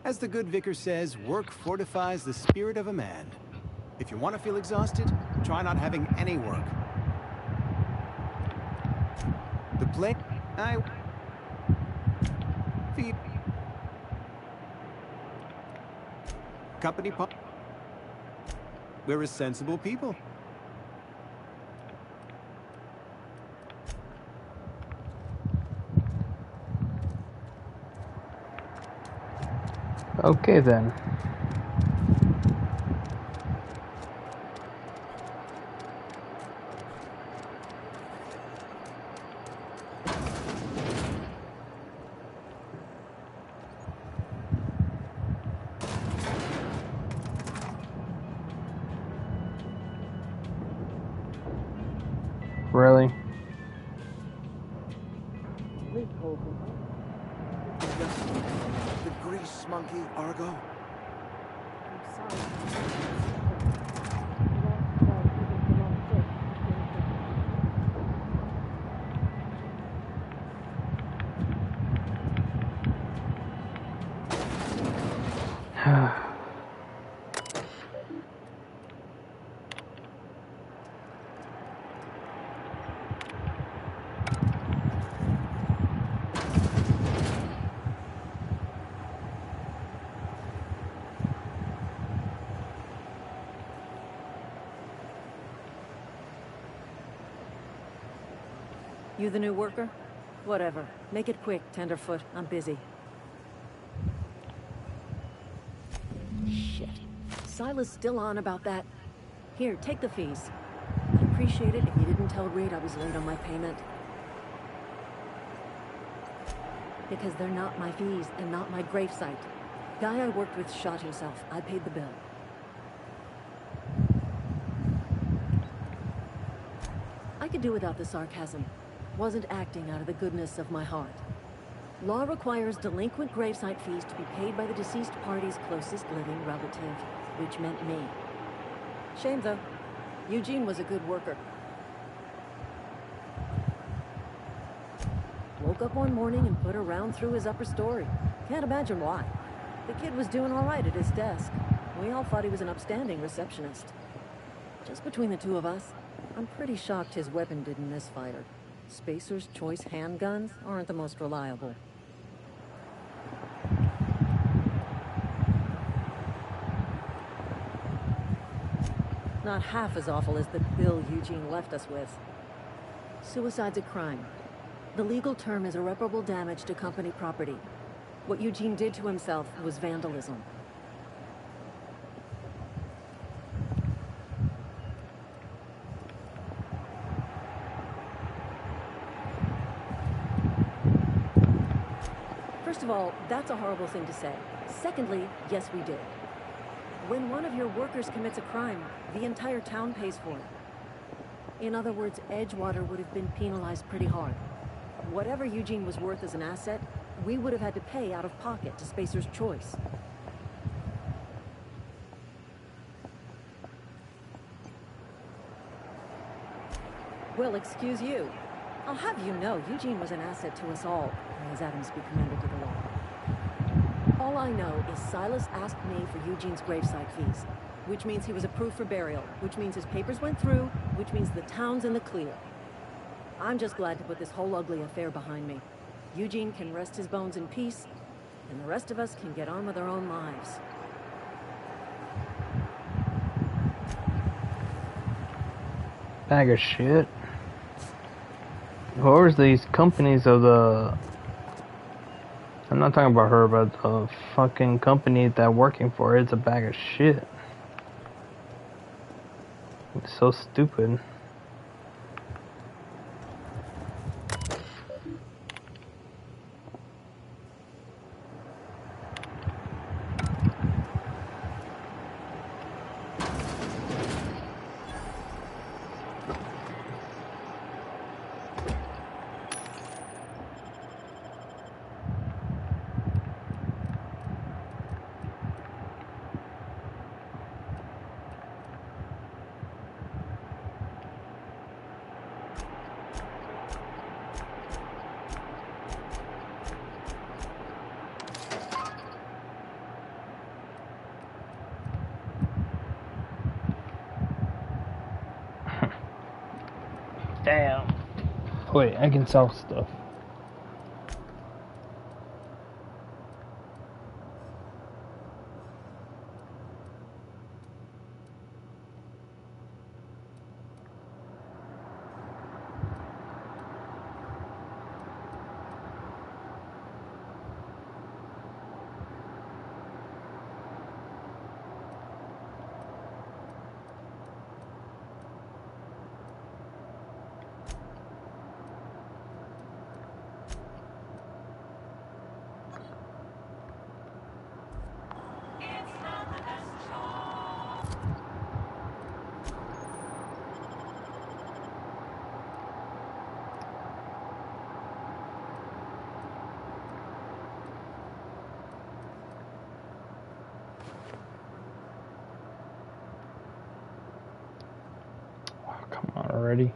As the good vicar says, work fortifies the spirit of a man. If you want to feel exhausted, try not having any work. The plague... Company... We're a sensible people. Okay then. Really? The grease monkey, Argo? You the new worker? Whatever. Make it quick, Tenderfoot. I'm busy. Shit. Silas still on about that. Here, take the fees. I'd appreciate it if you didn't tell Reed I was late on my payment. Because they're not my fees and not my gravesite. Guy I worked with shot himself. I paid the bill. I could do without the sarcasm. Wasn't acting out of the goodness of my heart. Law requires delinquent gravesite fees to be paid by the deceased party's closest living relative, which meant me. Shame though. Eugene was a good worker. Woke up one morning and put a round through his upper story. Can't imagine why. The kid was doing all right at his desk. We all thought he was an upstanding receptionist. Just between the two of us, I'm pretty shocked his weapon didn't misfire. Spacer's Choice handguns aren't the most reliable. Not half as awful as the bill Eugene left us with. Suicide's a crime. The legal term is irreparable damage to company property. What Eugene did to himself was vandalism. First of all, that's a horrible thing to say. Secondly, yes, we did. When one of your workers commits a crime, the entire town pays for it. In other words, Edgewater would have been penalized pretty hard. Whatever Eugene was worth as an asset, we would have had to pay out of pocket to Spacer's Choice. Well, excuse you. I'll have you know, Eugene was an asset to us all, as Adams be commended to the law. All I know is Silas asked me for Eugene's gravesite fees, which means he was approved for burial, which means his papers went through, which means the town's in the clear. I'm just glad to put this whole ugly affair behind me. Eugene can rest his bones in peace, and the rest of us can get on with our own lives. Bag of shit. Whoever's these companies of the... I'm not talking about her, but the fucking company that working for it's a bag of shit. It's so stupid. Damn. Wait, I can sell stuff. already.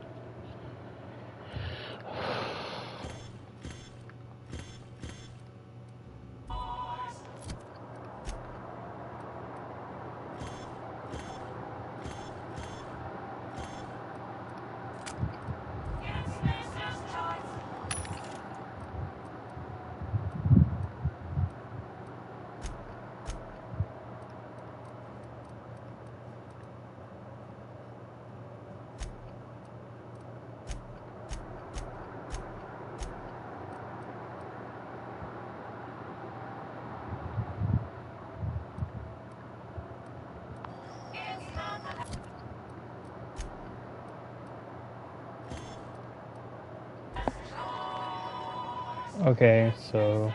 Okay, so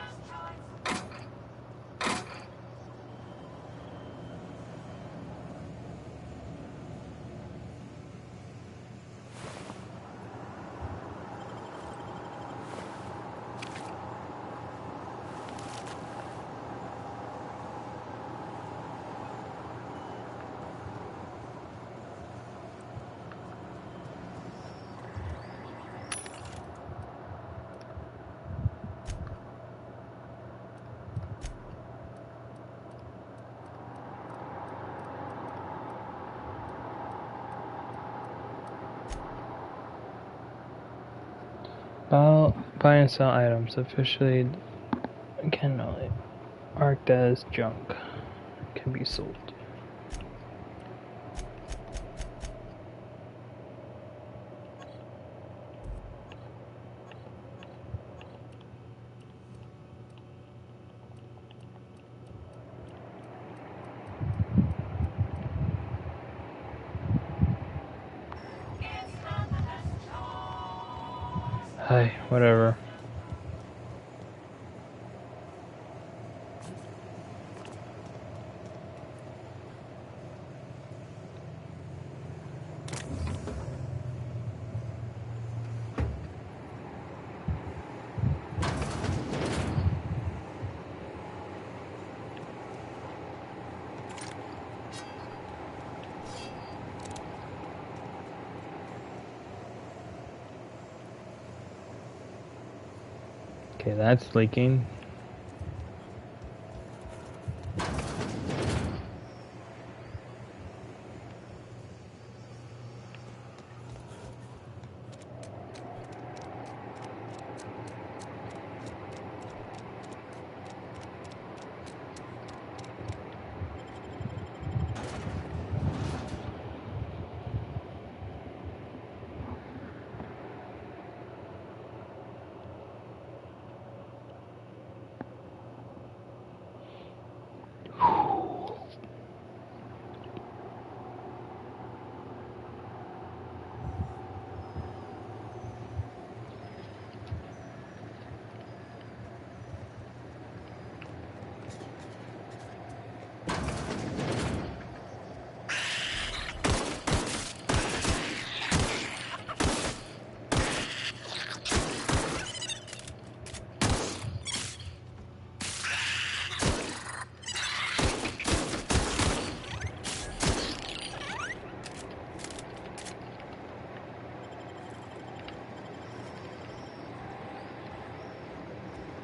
buy and sell items officially cannot marked as junk can be sold. Hi, whatever. Okay, that's leaking.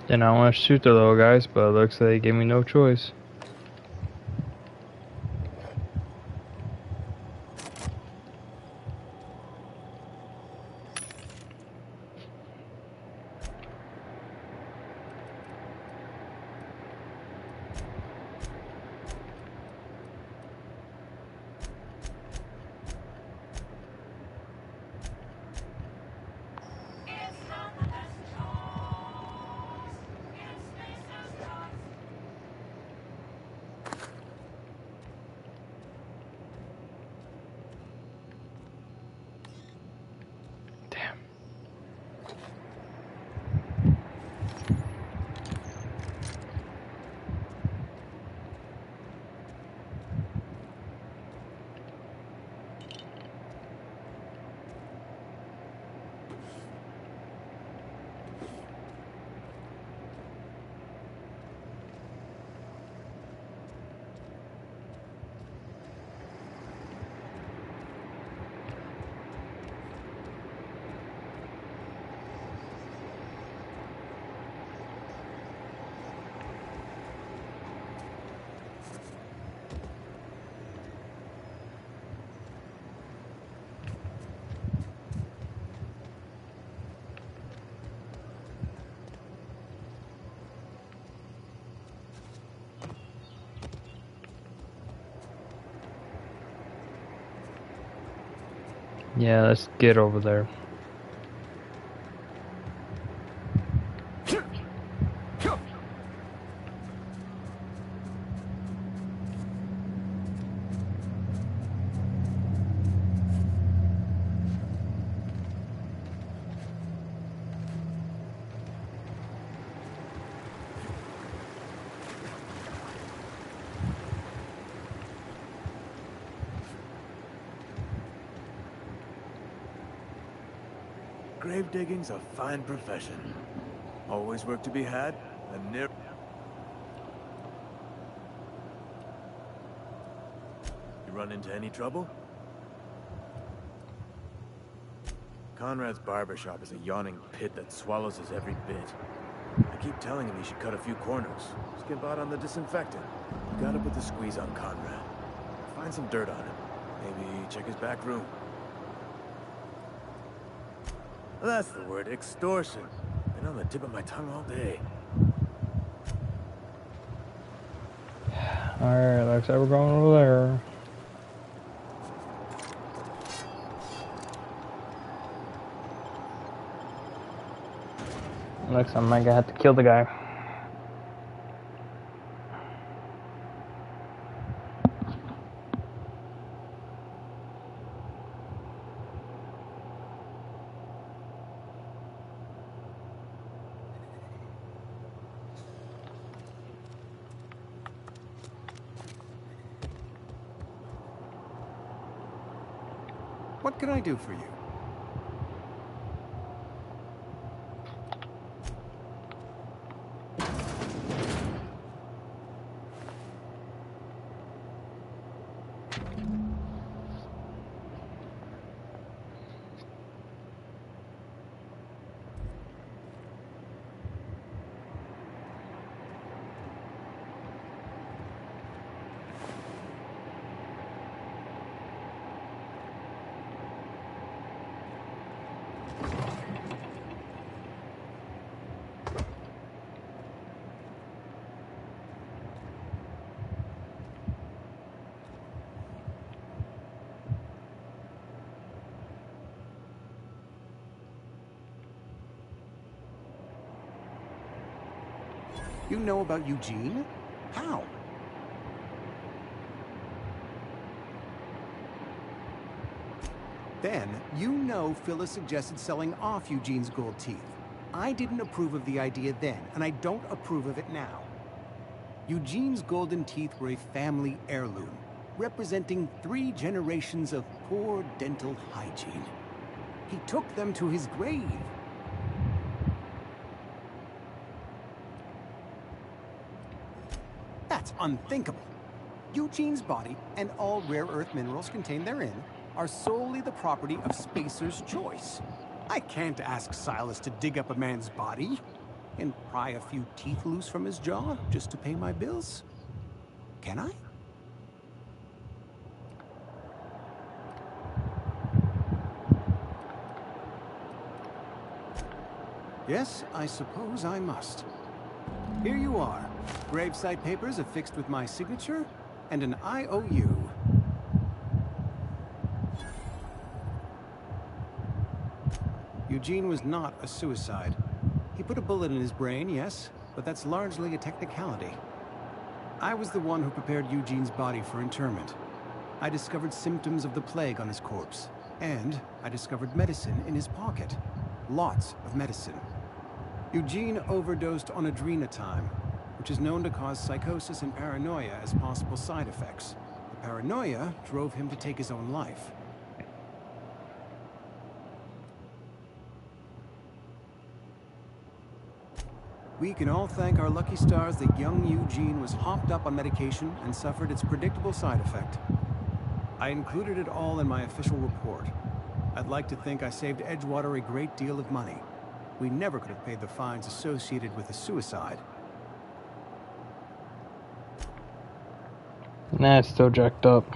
Did not want to shoot the little guys, but it looks like they gave me no choice. Yeah, let's get over there. Grave digging's a fine profession. Always work to be had, and near... You run into any trouble? Conrad's barbershop is a yawning pit that swallows his every bit. I keep telling him he should cut a few corners. Skip out on the disinfectant. You gotta put the squeeze on Conrad. Find some dirt on him. Maybe check his back room. That's the word, extortion. Been on the tip of my tongue all day. Alright, looks like we're going over there. Looks like I might have to kill the guy. What can I do for you? You know about Eugene? How? Then, you know Phyllis suggested selling off Eugene's gold teeth. I didn't approve of the idea then, and I don't approve of it now. Eugene's golden teeth were a family heirloom, representing 3 generations of poor dental hygiene. He took them to his grave. That's unthinkable. Eugene's body and all rare earth minerals contained therein are solely the property of Spacer's Choice. I can't ask Silas to dig up a man's body and pry a few teeth loose from his jaw just to pay my bills. Can I? Yes, I suppose I must. Here you are. Gravesite papers affixed with my signature and an IOU. Eugene was not a suicide. He put a bullet in his brain, yes, but that's largely a technicality. I was the one who prepared Eugene's body for interment. I discovered symptoms of the plague on his corpse, and I discovered medicine in his pocket. Lots of medicine. Eugene overdosed on adrenatime, which is known to cause psychosis and paranoia as possible side effects. The paranoia drove him to take his own life. We can all thank our lucky stars that young Eugene was hopped up on medication and suffered its predictable side effect. I included it all in my official report. I'd like to think I saved Edgewater a great deal of money. We never could have paid the fines associated with a suicide. Nah, it's still jacked up.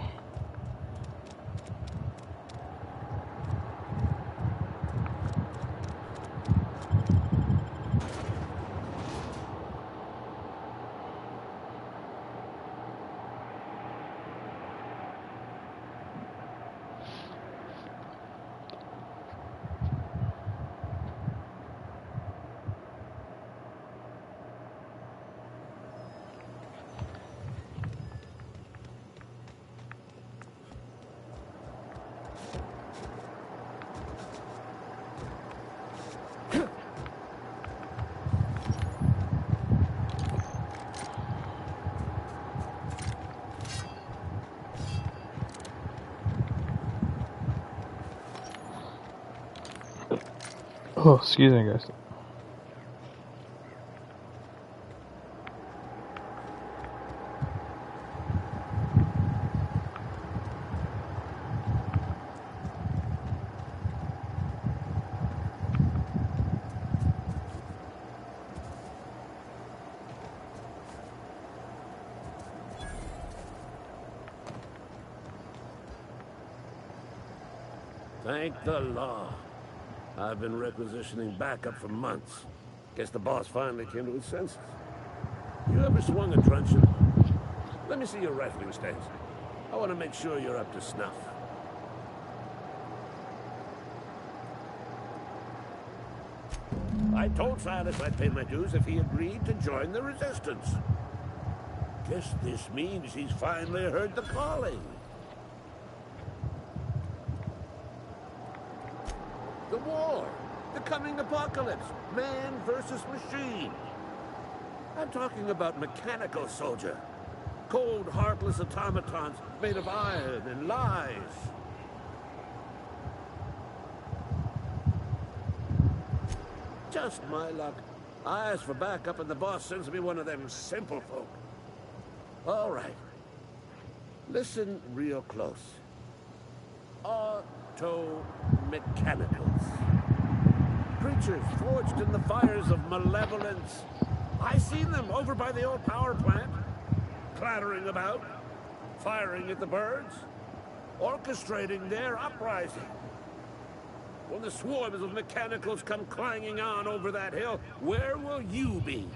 Oh, excuse me, guys. Thank the law. I've been requisitioning backup for months. Guess the boss finally came to his senses. You ever swung a truncheon? Let me see your rifling stance. I want to make sure you're up to snuff. I told Silas I'd pay my dues if he agreed to join the resistance. Guess this means he's finally heard the calling. The war, the coming apocalypse, man versus machine. I'm talking about mechanical soldier. Cold, heartless automatons made of iron and lies. Just my luck. I asked for backup and the boss sends me one of them simple folk. All right. Listen real close. Auto-mechanicals. Creatures forged in the fires of malevolence. I seen them over by the old power plant. Clattering about, firing at the birds, orchestrating their uprising. When the swarms of mechanicals come clanging on over that hill, where will you be?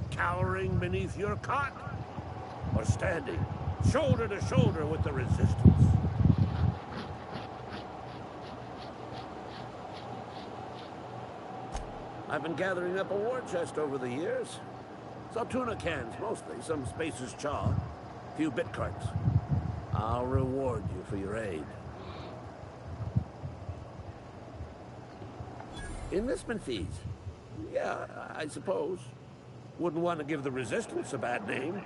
Cowering beneath your cot? Or standing shoulder to shoulder with the resistance? I've been gathering up a war chest over the years. Some tuna cans, mostly. Some Spacer's chaw. A few bit carts. I'll reward you for your aid. Enlistment fees. Yeah, I suppose. Wouldn't want to give the resistance a bad name.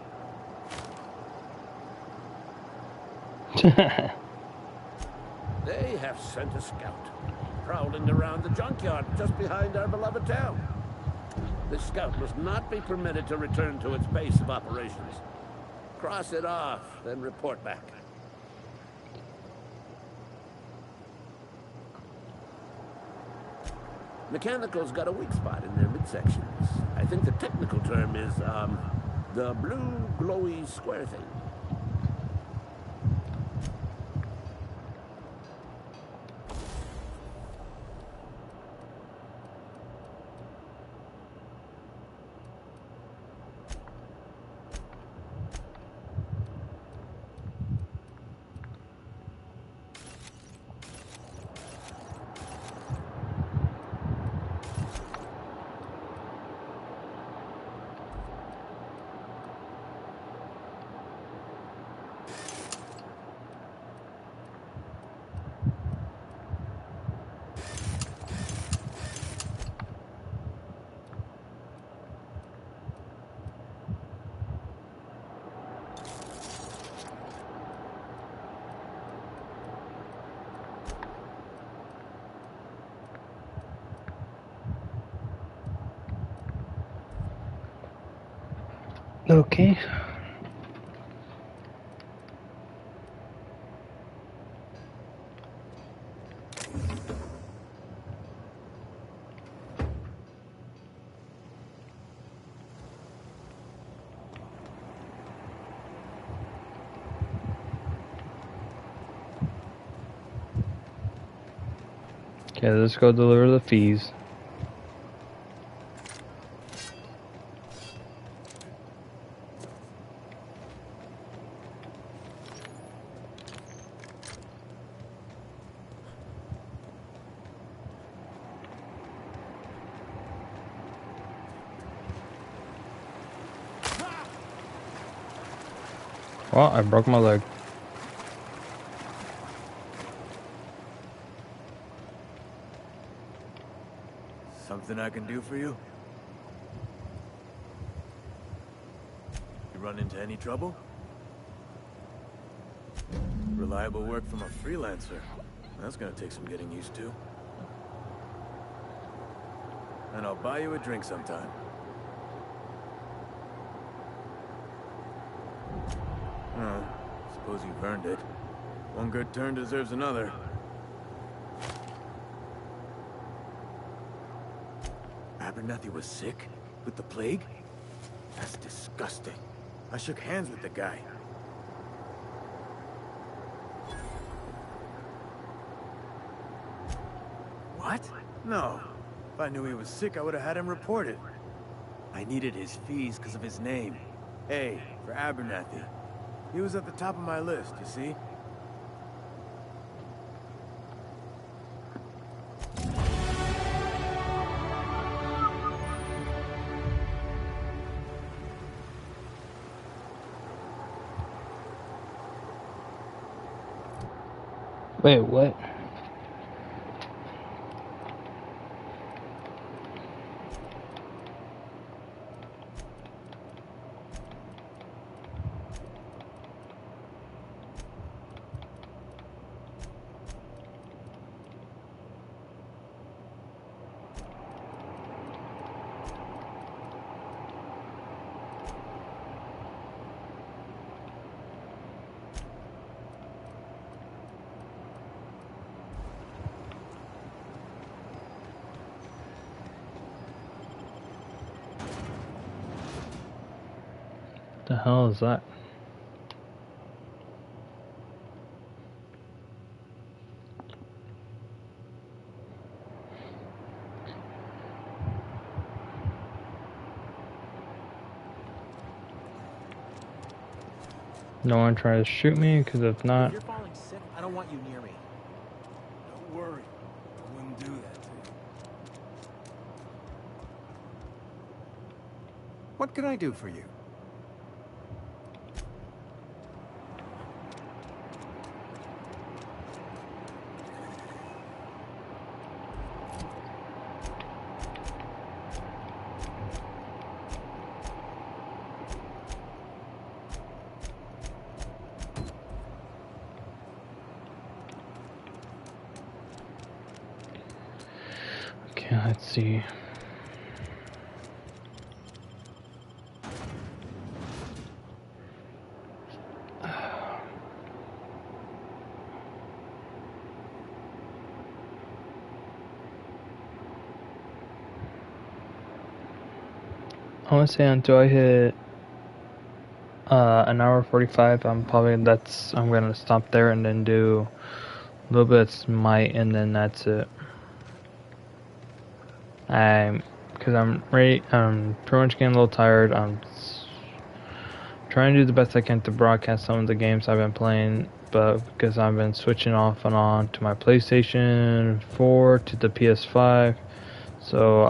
They have sent a scout, prowling around the junkyard just behind our beloved town. This scout must not be permitted to return to its base of operations. Cross it off, then report back. Mechanicals got a weak spot in their midsections. I think the technical term is, the blue glowy square thing. Okay. Okay, let's go deliver the fees. Well, I broke my leg. Something I can do for you? You run into any trouble? Reliable work from a freelancer. That's gonna take some getting used to. and I'll buy you a drink sometime. Oh, suppose you've earned it. One good turn deserves another. Abernathy was sick? With the plague? That's disgusting. I shook hands with the guy. What? No. If I knew he was sick, I would have had him reported. I needed his fees because of his name. A, for Abernathy. He was at the top of my list, you see? Wait, what? The hell is that? No one try to shoot me, because if not... If you're falling sick, I don't want you near me. Don't worry. I wouldn't do that to you. What can I do for you? Okay, let's see. I want to say until I hit an hour 45, I'm gonna stop there and then do a little bit of Smite, and then that's it. Because I'm pretty much getting a little tired. I'm trying to do the best I can to broadcast some of the games I've been playing, but because I've been switching off and on to my PlayStation 4 to the PS5, so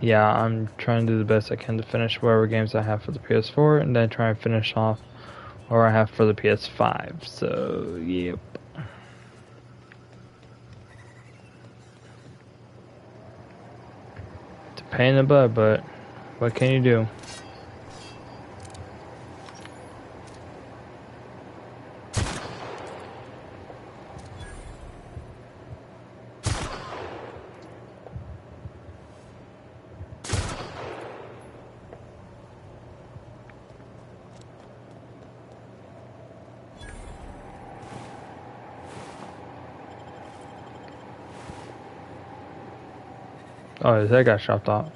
yeah, I'm trying to do the best I can to finish whatever games I have for the PS4, and then try and finish off what I have for the PS5. So yep. It's a pain in the butt, but what can you do? Oh, his head got chopped off.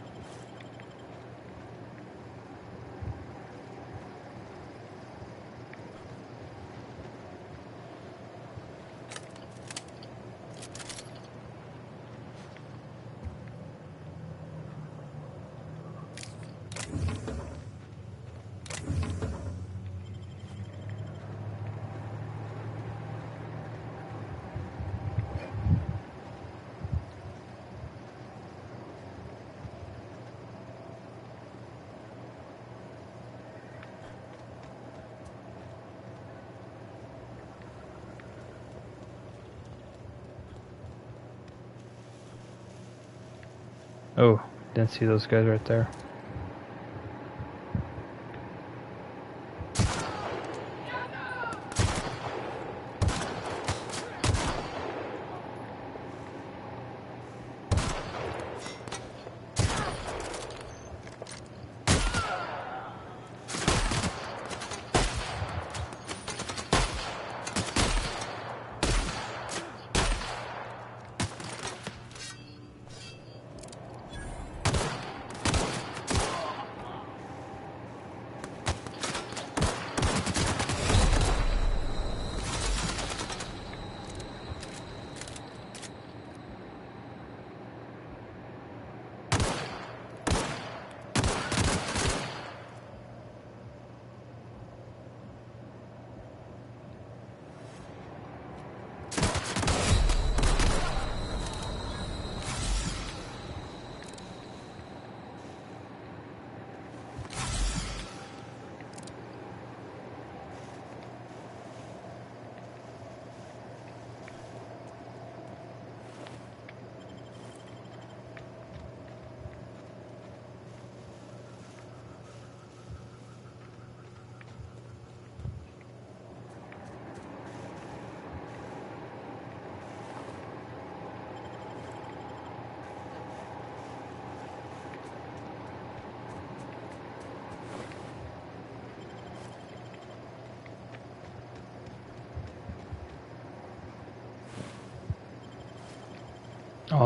Oh, didn't see those guys right there.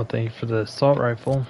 Oh, thank you for the assault rifle.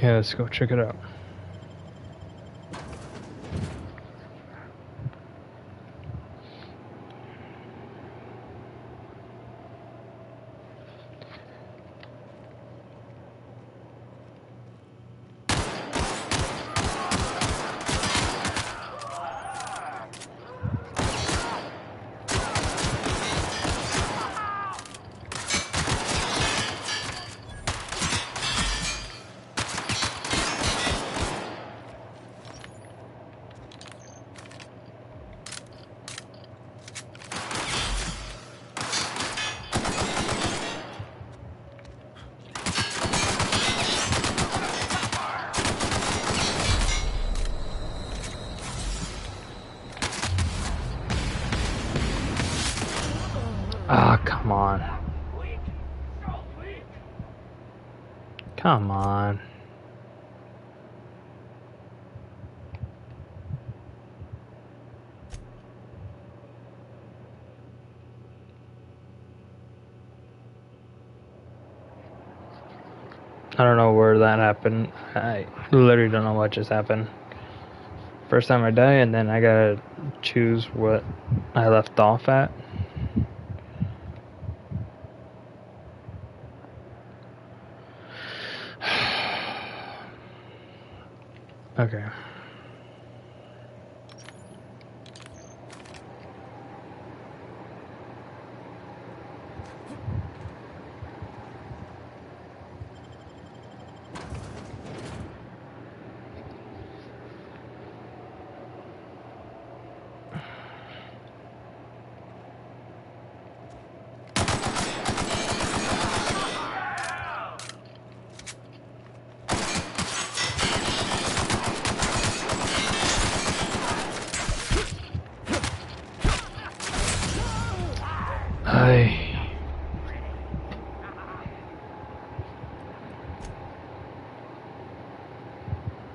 Okay, let's go check it out. Ah, come on. Come on. I don't know where that happened. I literally don't know what just happened. First time I die, and then I gotta choose what I left off at. Okay.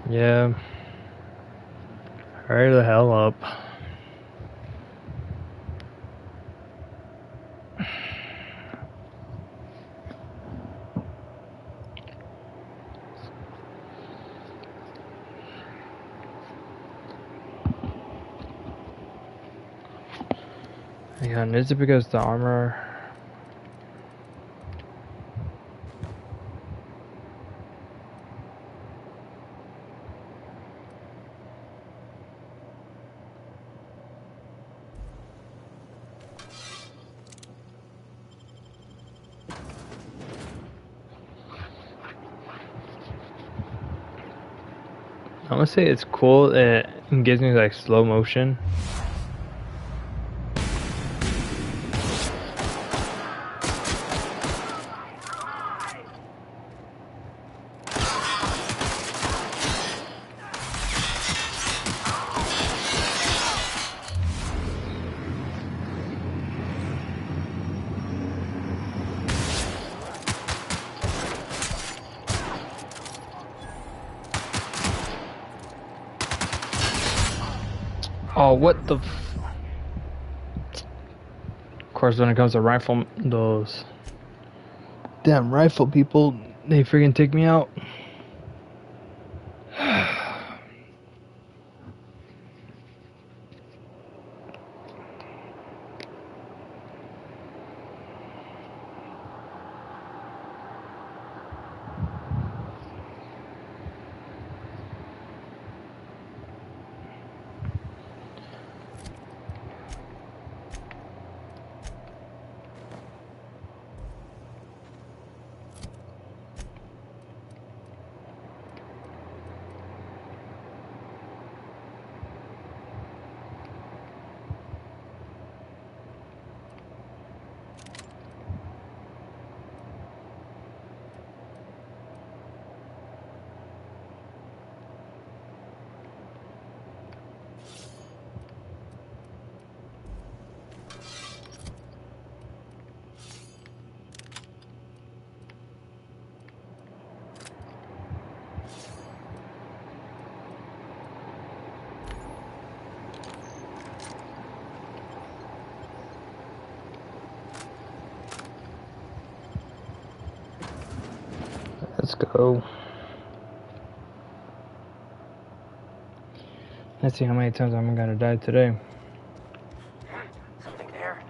Yeah. Hurry the hell up. Yeah, and is it because the armor? I want to say it's cool. It gives me like slow motion. Oh, what the? Of course, when it comes to rifle, those damn rifle people, they freaking take me out. Let's go. Let's see how many times I'm gonna die today. Something there.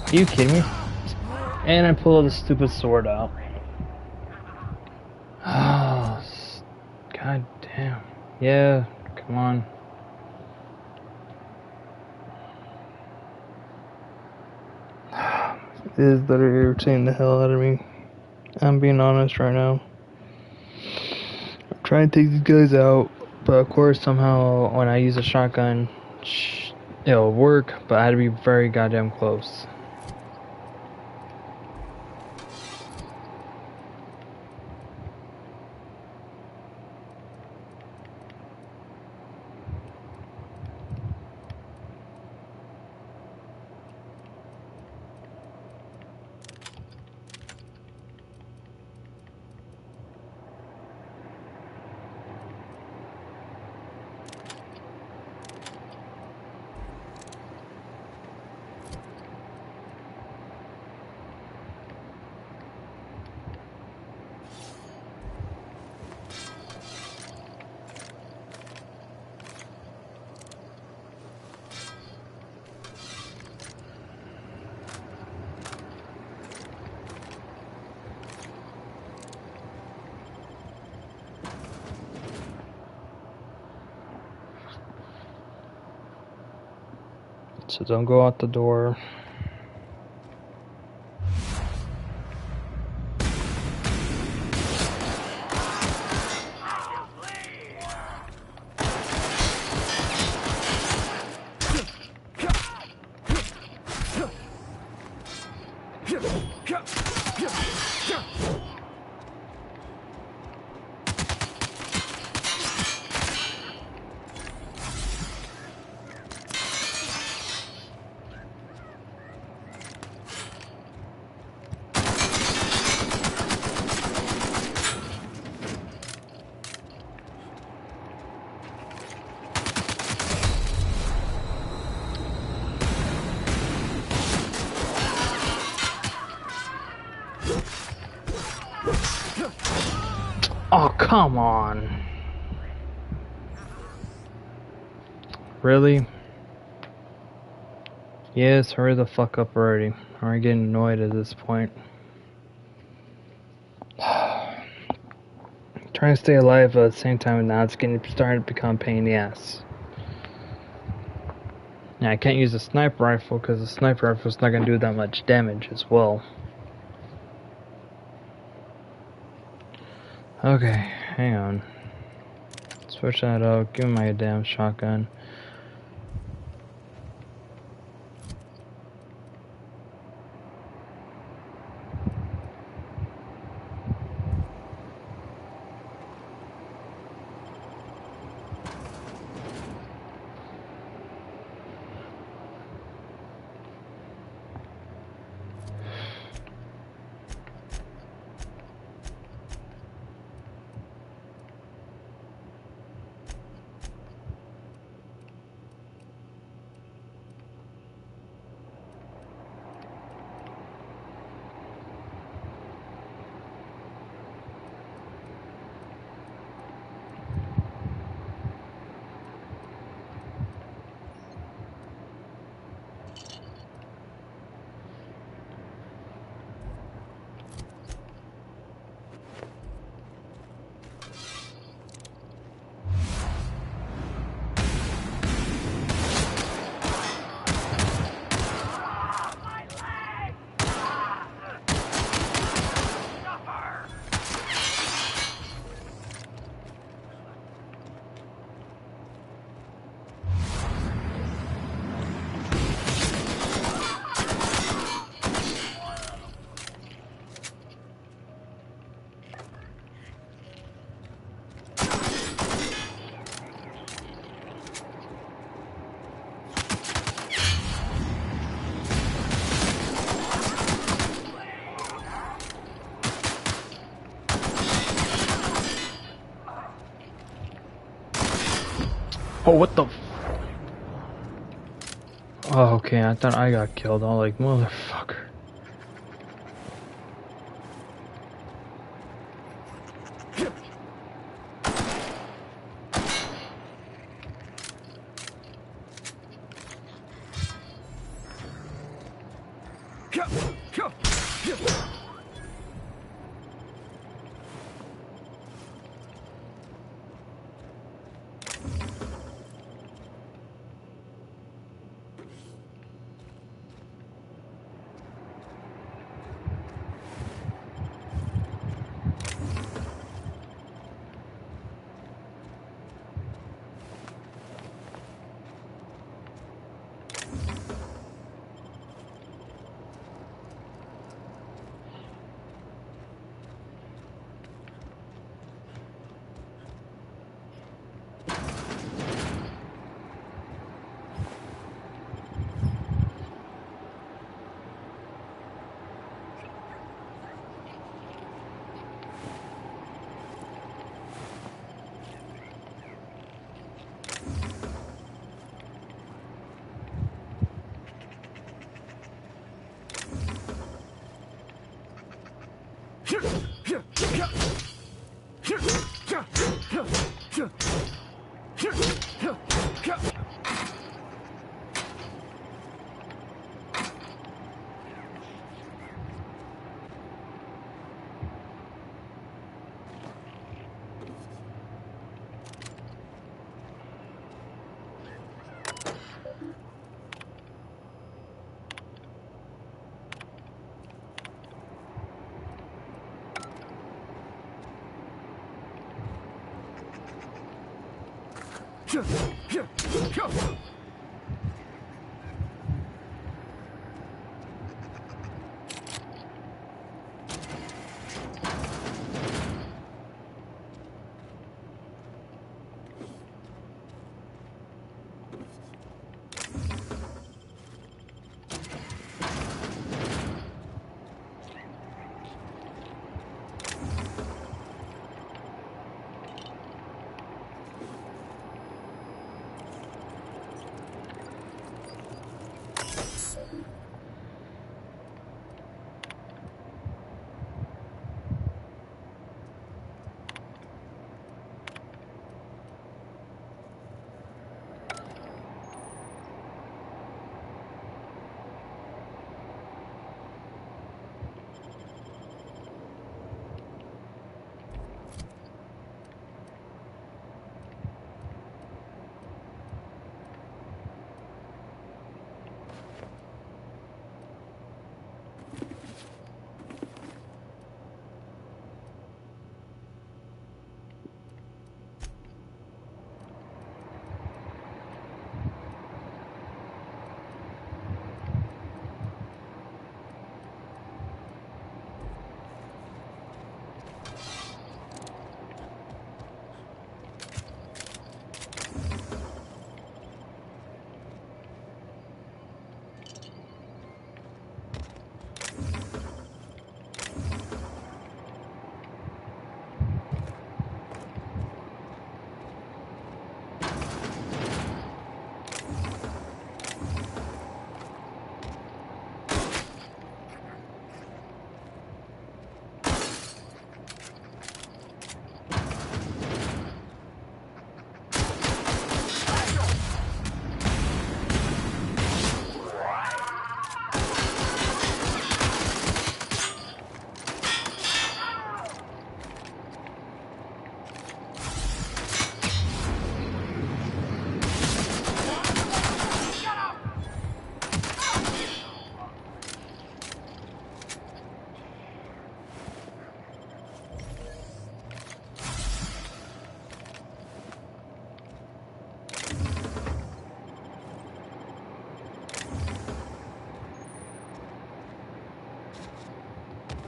Are you kidding me? And I pull the stupid sword out. Oh, god damn. Yeah, come on. It is literally irritating the hell out of me. I'm being honest right now. I'm trying to take these guys out, but of course somehow when I use a shotgun, it'll work, but I had to be very goddamn close. So don't go out the door. Oh, come on. Really? Yes, hurry the fuck up already. I'm getting annoyed at this point. Trying to stay alive, but at the same time now it's starting to become a pain in the ass. Now I can't use a sniper rifle because the sniper rifle is not going to do that much damage as well. Okay, hang on. Switch that out, give me my damn shotgun. Oh, what the f— oh, okay, I thought I got killed. I'm like, motherfucker.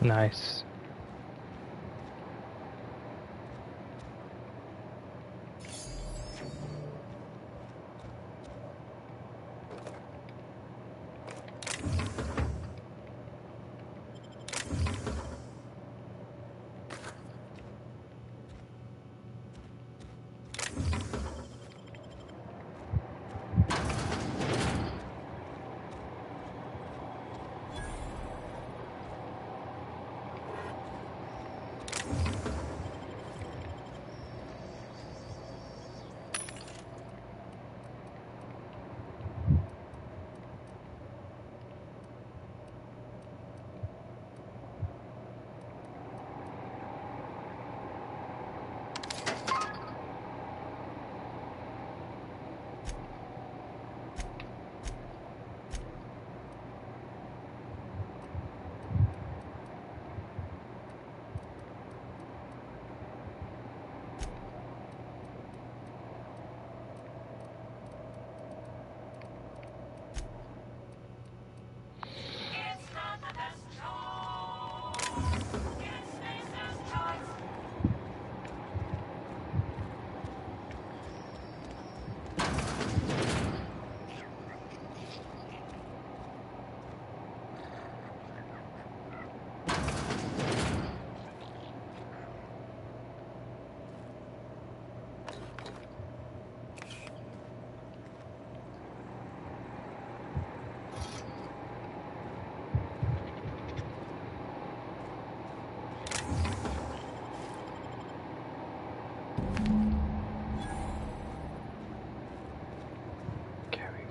Nice.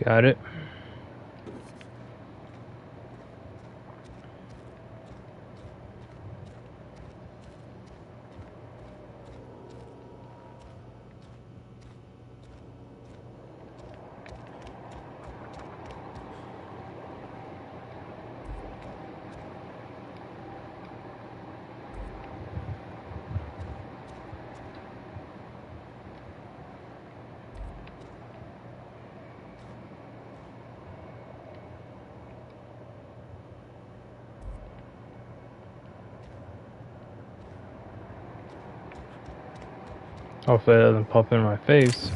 Got it. Hopefully it doesn't pop in my face.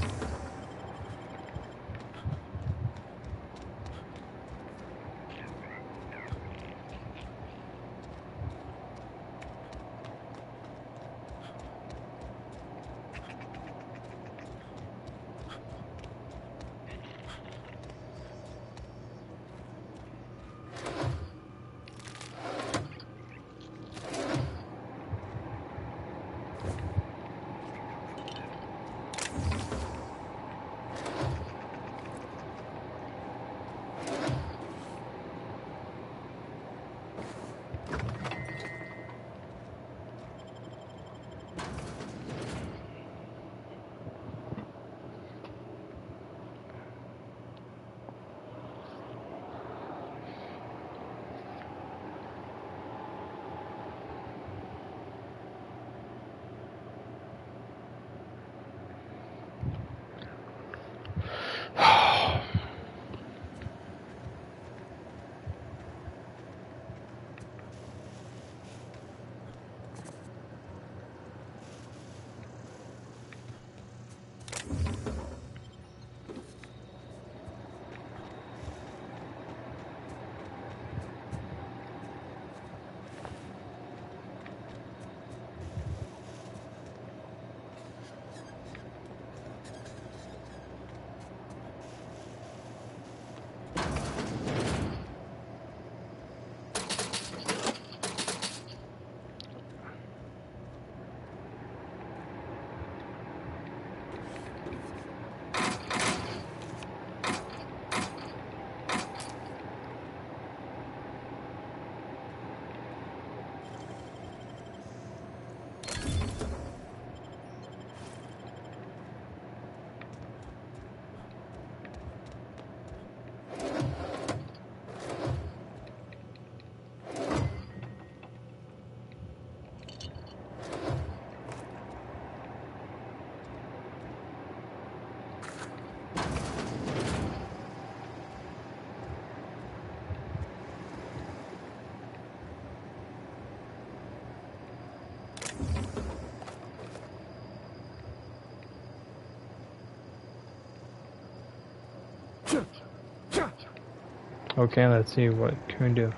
Okay, let's see what can we do.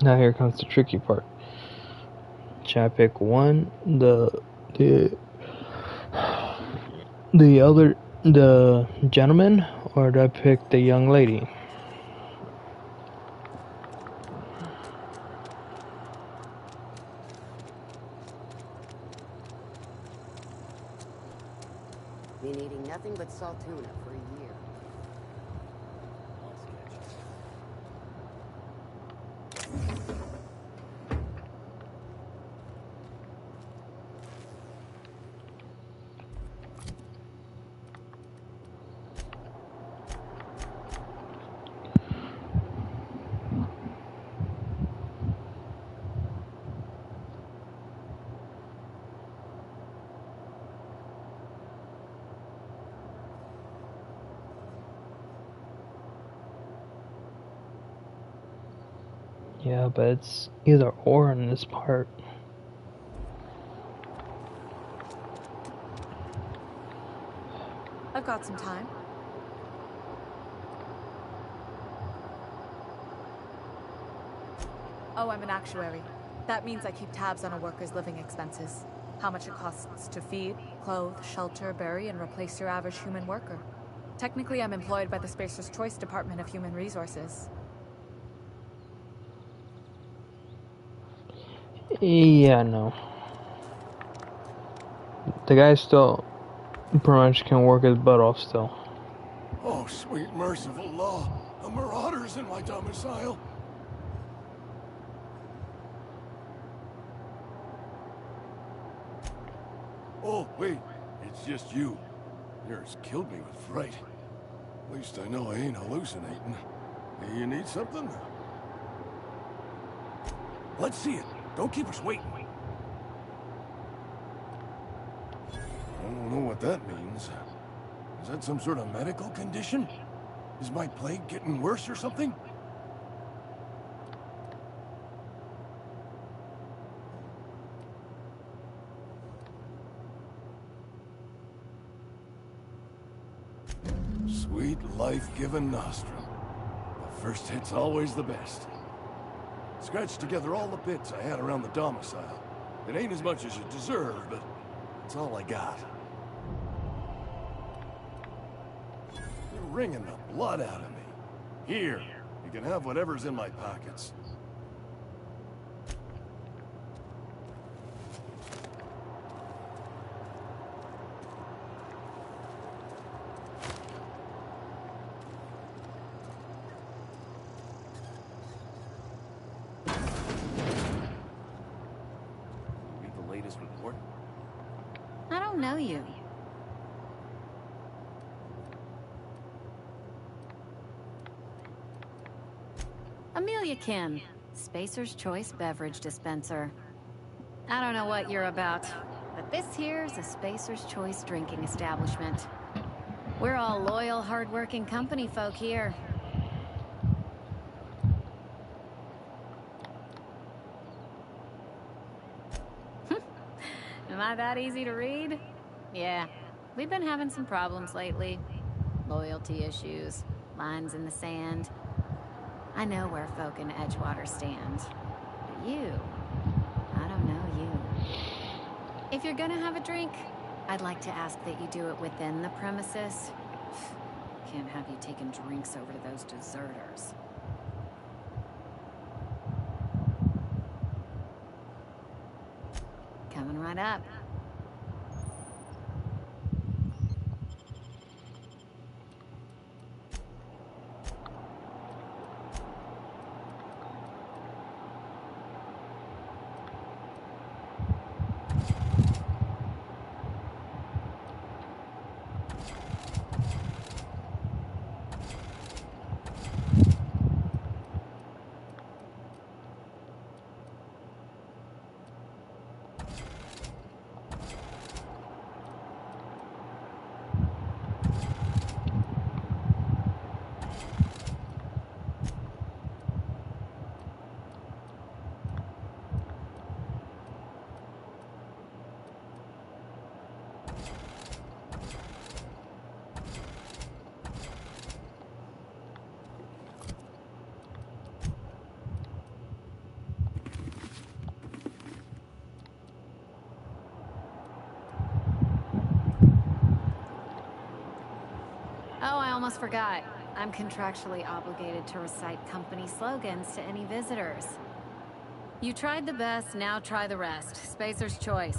Now here comes the tricky part. Should I pick one, the gentleman, or do I pick the young lady? Been eating nothing but salt tuna for a year. Yeah, but it's either or in this part. I've got some time. Oh, I'm an actuary. That means I keep tabs on a worker's living expenses. How much it costs to feed, clothe, shelter, bury, and replace your average human worker. Technically, I'm employed by the Spacer's Choice Department of Human Resources. Yeah, no. The guy still pretty much can work his butt off still. Oh, sweet merciful law. A marauder's in my domicile. Oh, wait. It's just you. Yours killed me with fright. At least I know I ain't hallucinating. You need something? Let's see it. Don't keep us waiting. I don't know what that means. Is that some sort of medical condition? Is my plague getting worse or something? Sweet life-giving nostrum. The first hit's always the best. Scratched together all the bits I had around the domicile. It ain't as much as you deserve, but it's all I got. You're wringing the blood out of me. Here, you can have whatever's in my pockets. Read the latest report? I don't know you. Amelia Kim, Spacer's Choice Beverage Dispenser. I don't know what you're about, but this here's a Spacer's Choice drinking establishment. We're all loyal, hard-working company folk here. Am I that easy to read? Yeah, we've been having some problems lately. Loyalty issues, lines in the sand. I know where folk in Edgewater stand. But you, I don't know you. If you're gonna have a drink, I'd like to ask that you do it within the premises. Can't have you taking drinks over to those deserters. Coming right up. Oh, I almost forgot. I'm contractually obligated to recite company slogans to any visitors. You tried the best, now try the rest. Spacer's choice.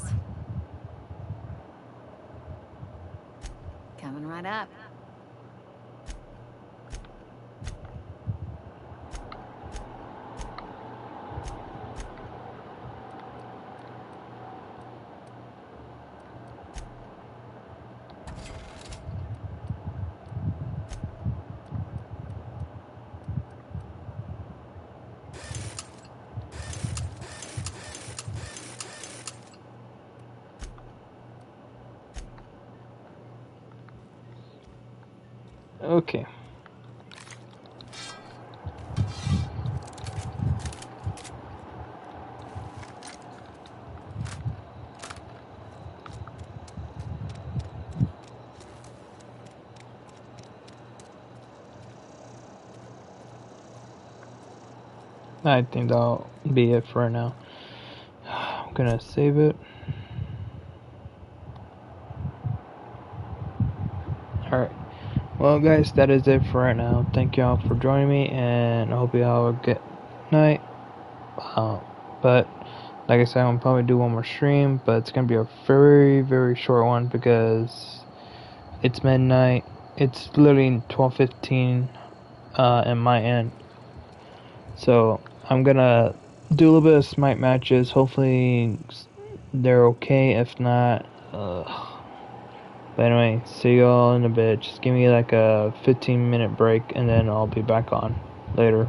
Coming right up. Okay. I think that'll be it for now. I'm gonna save it. Alright. Well, guys, that is it for right now. Thank y'all for joining me, and I hope you have a good night. But, like I said, I'm gonna probably do one more stream, but it's gonna be a very, very short one because it's midnight. It's literally 12:15 in my end. So, I'm gonna do a little bit of smite matches. Hopefully, they're okay. If not, but anyway, see y'all in a bit. Just give me like a 15-minute break and then I'll be back on later.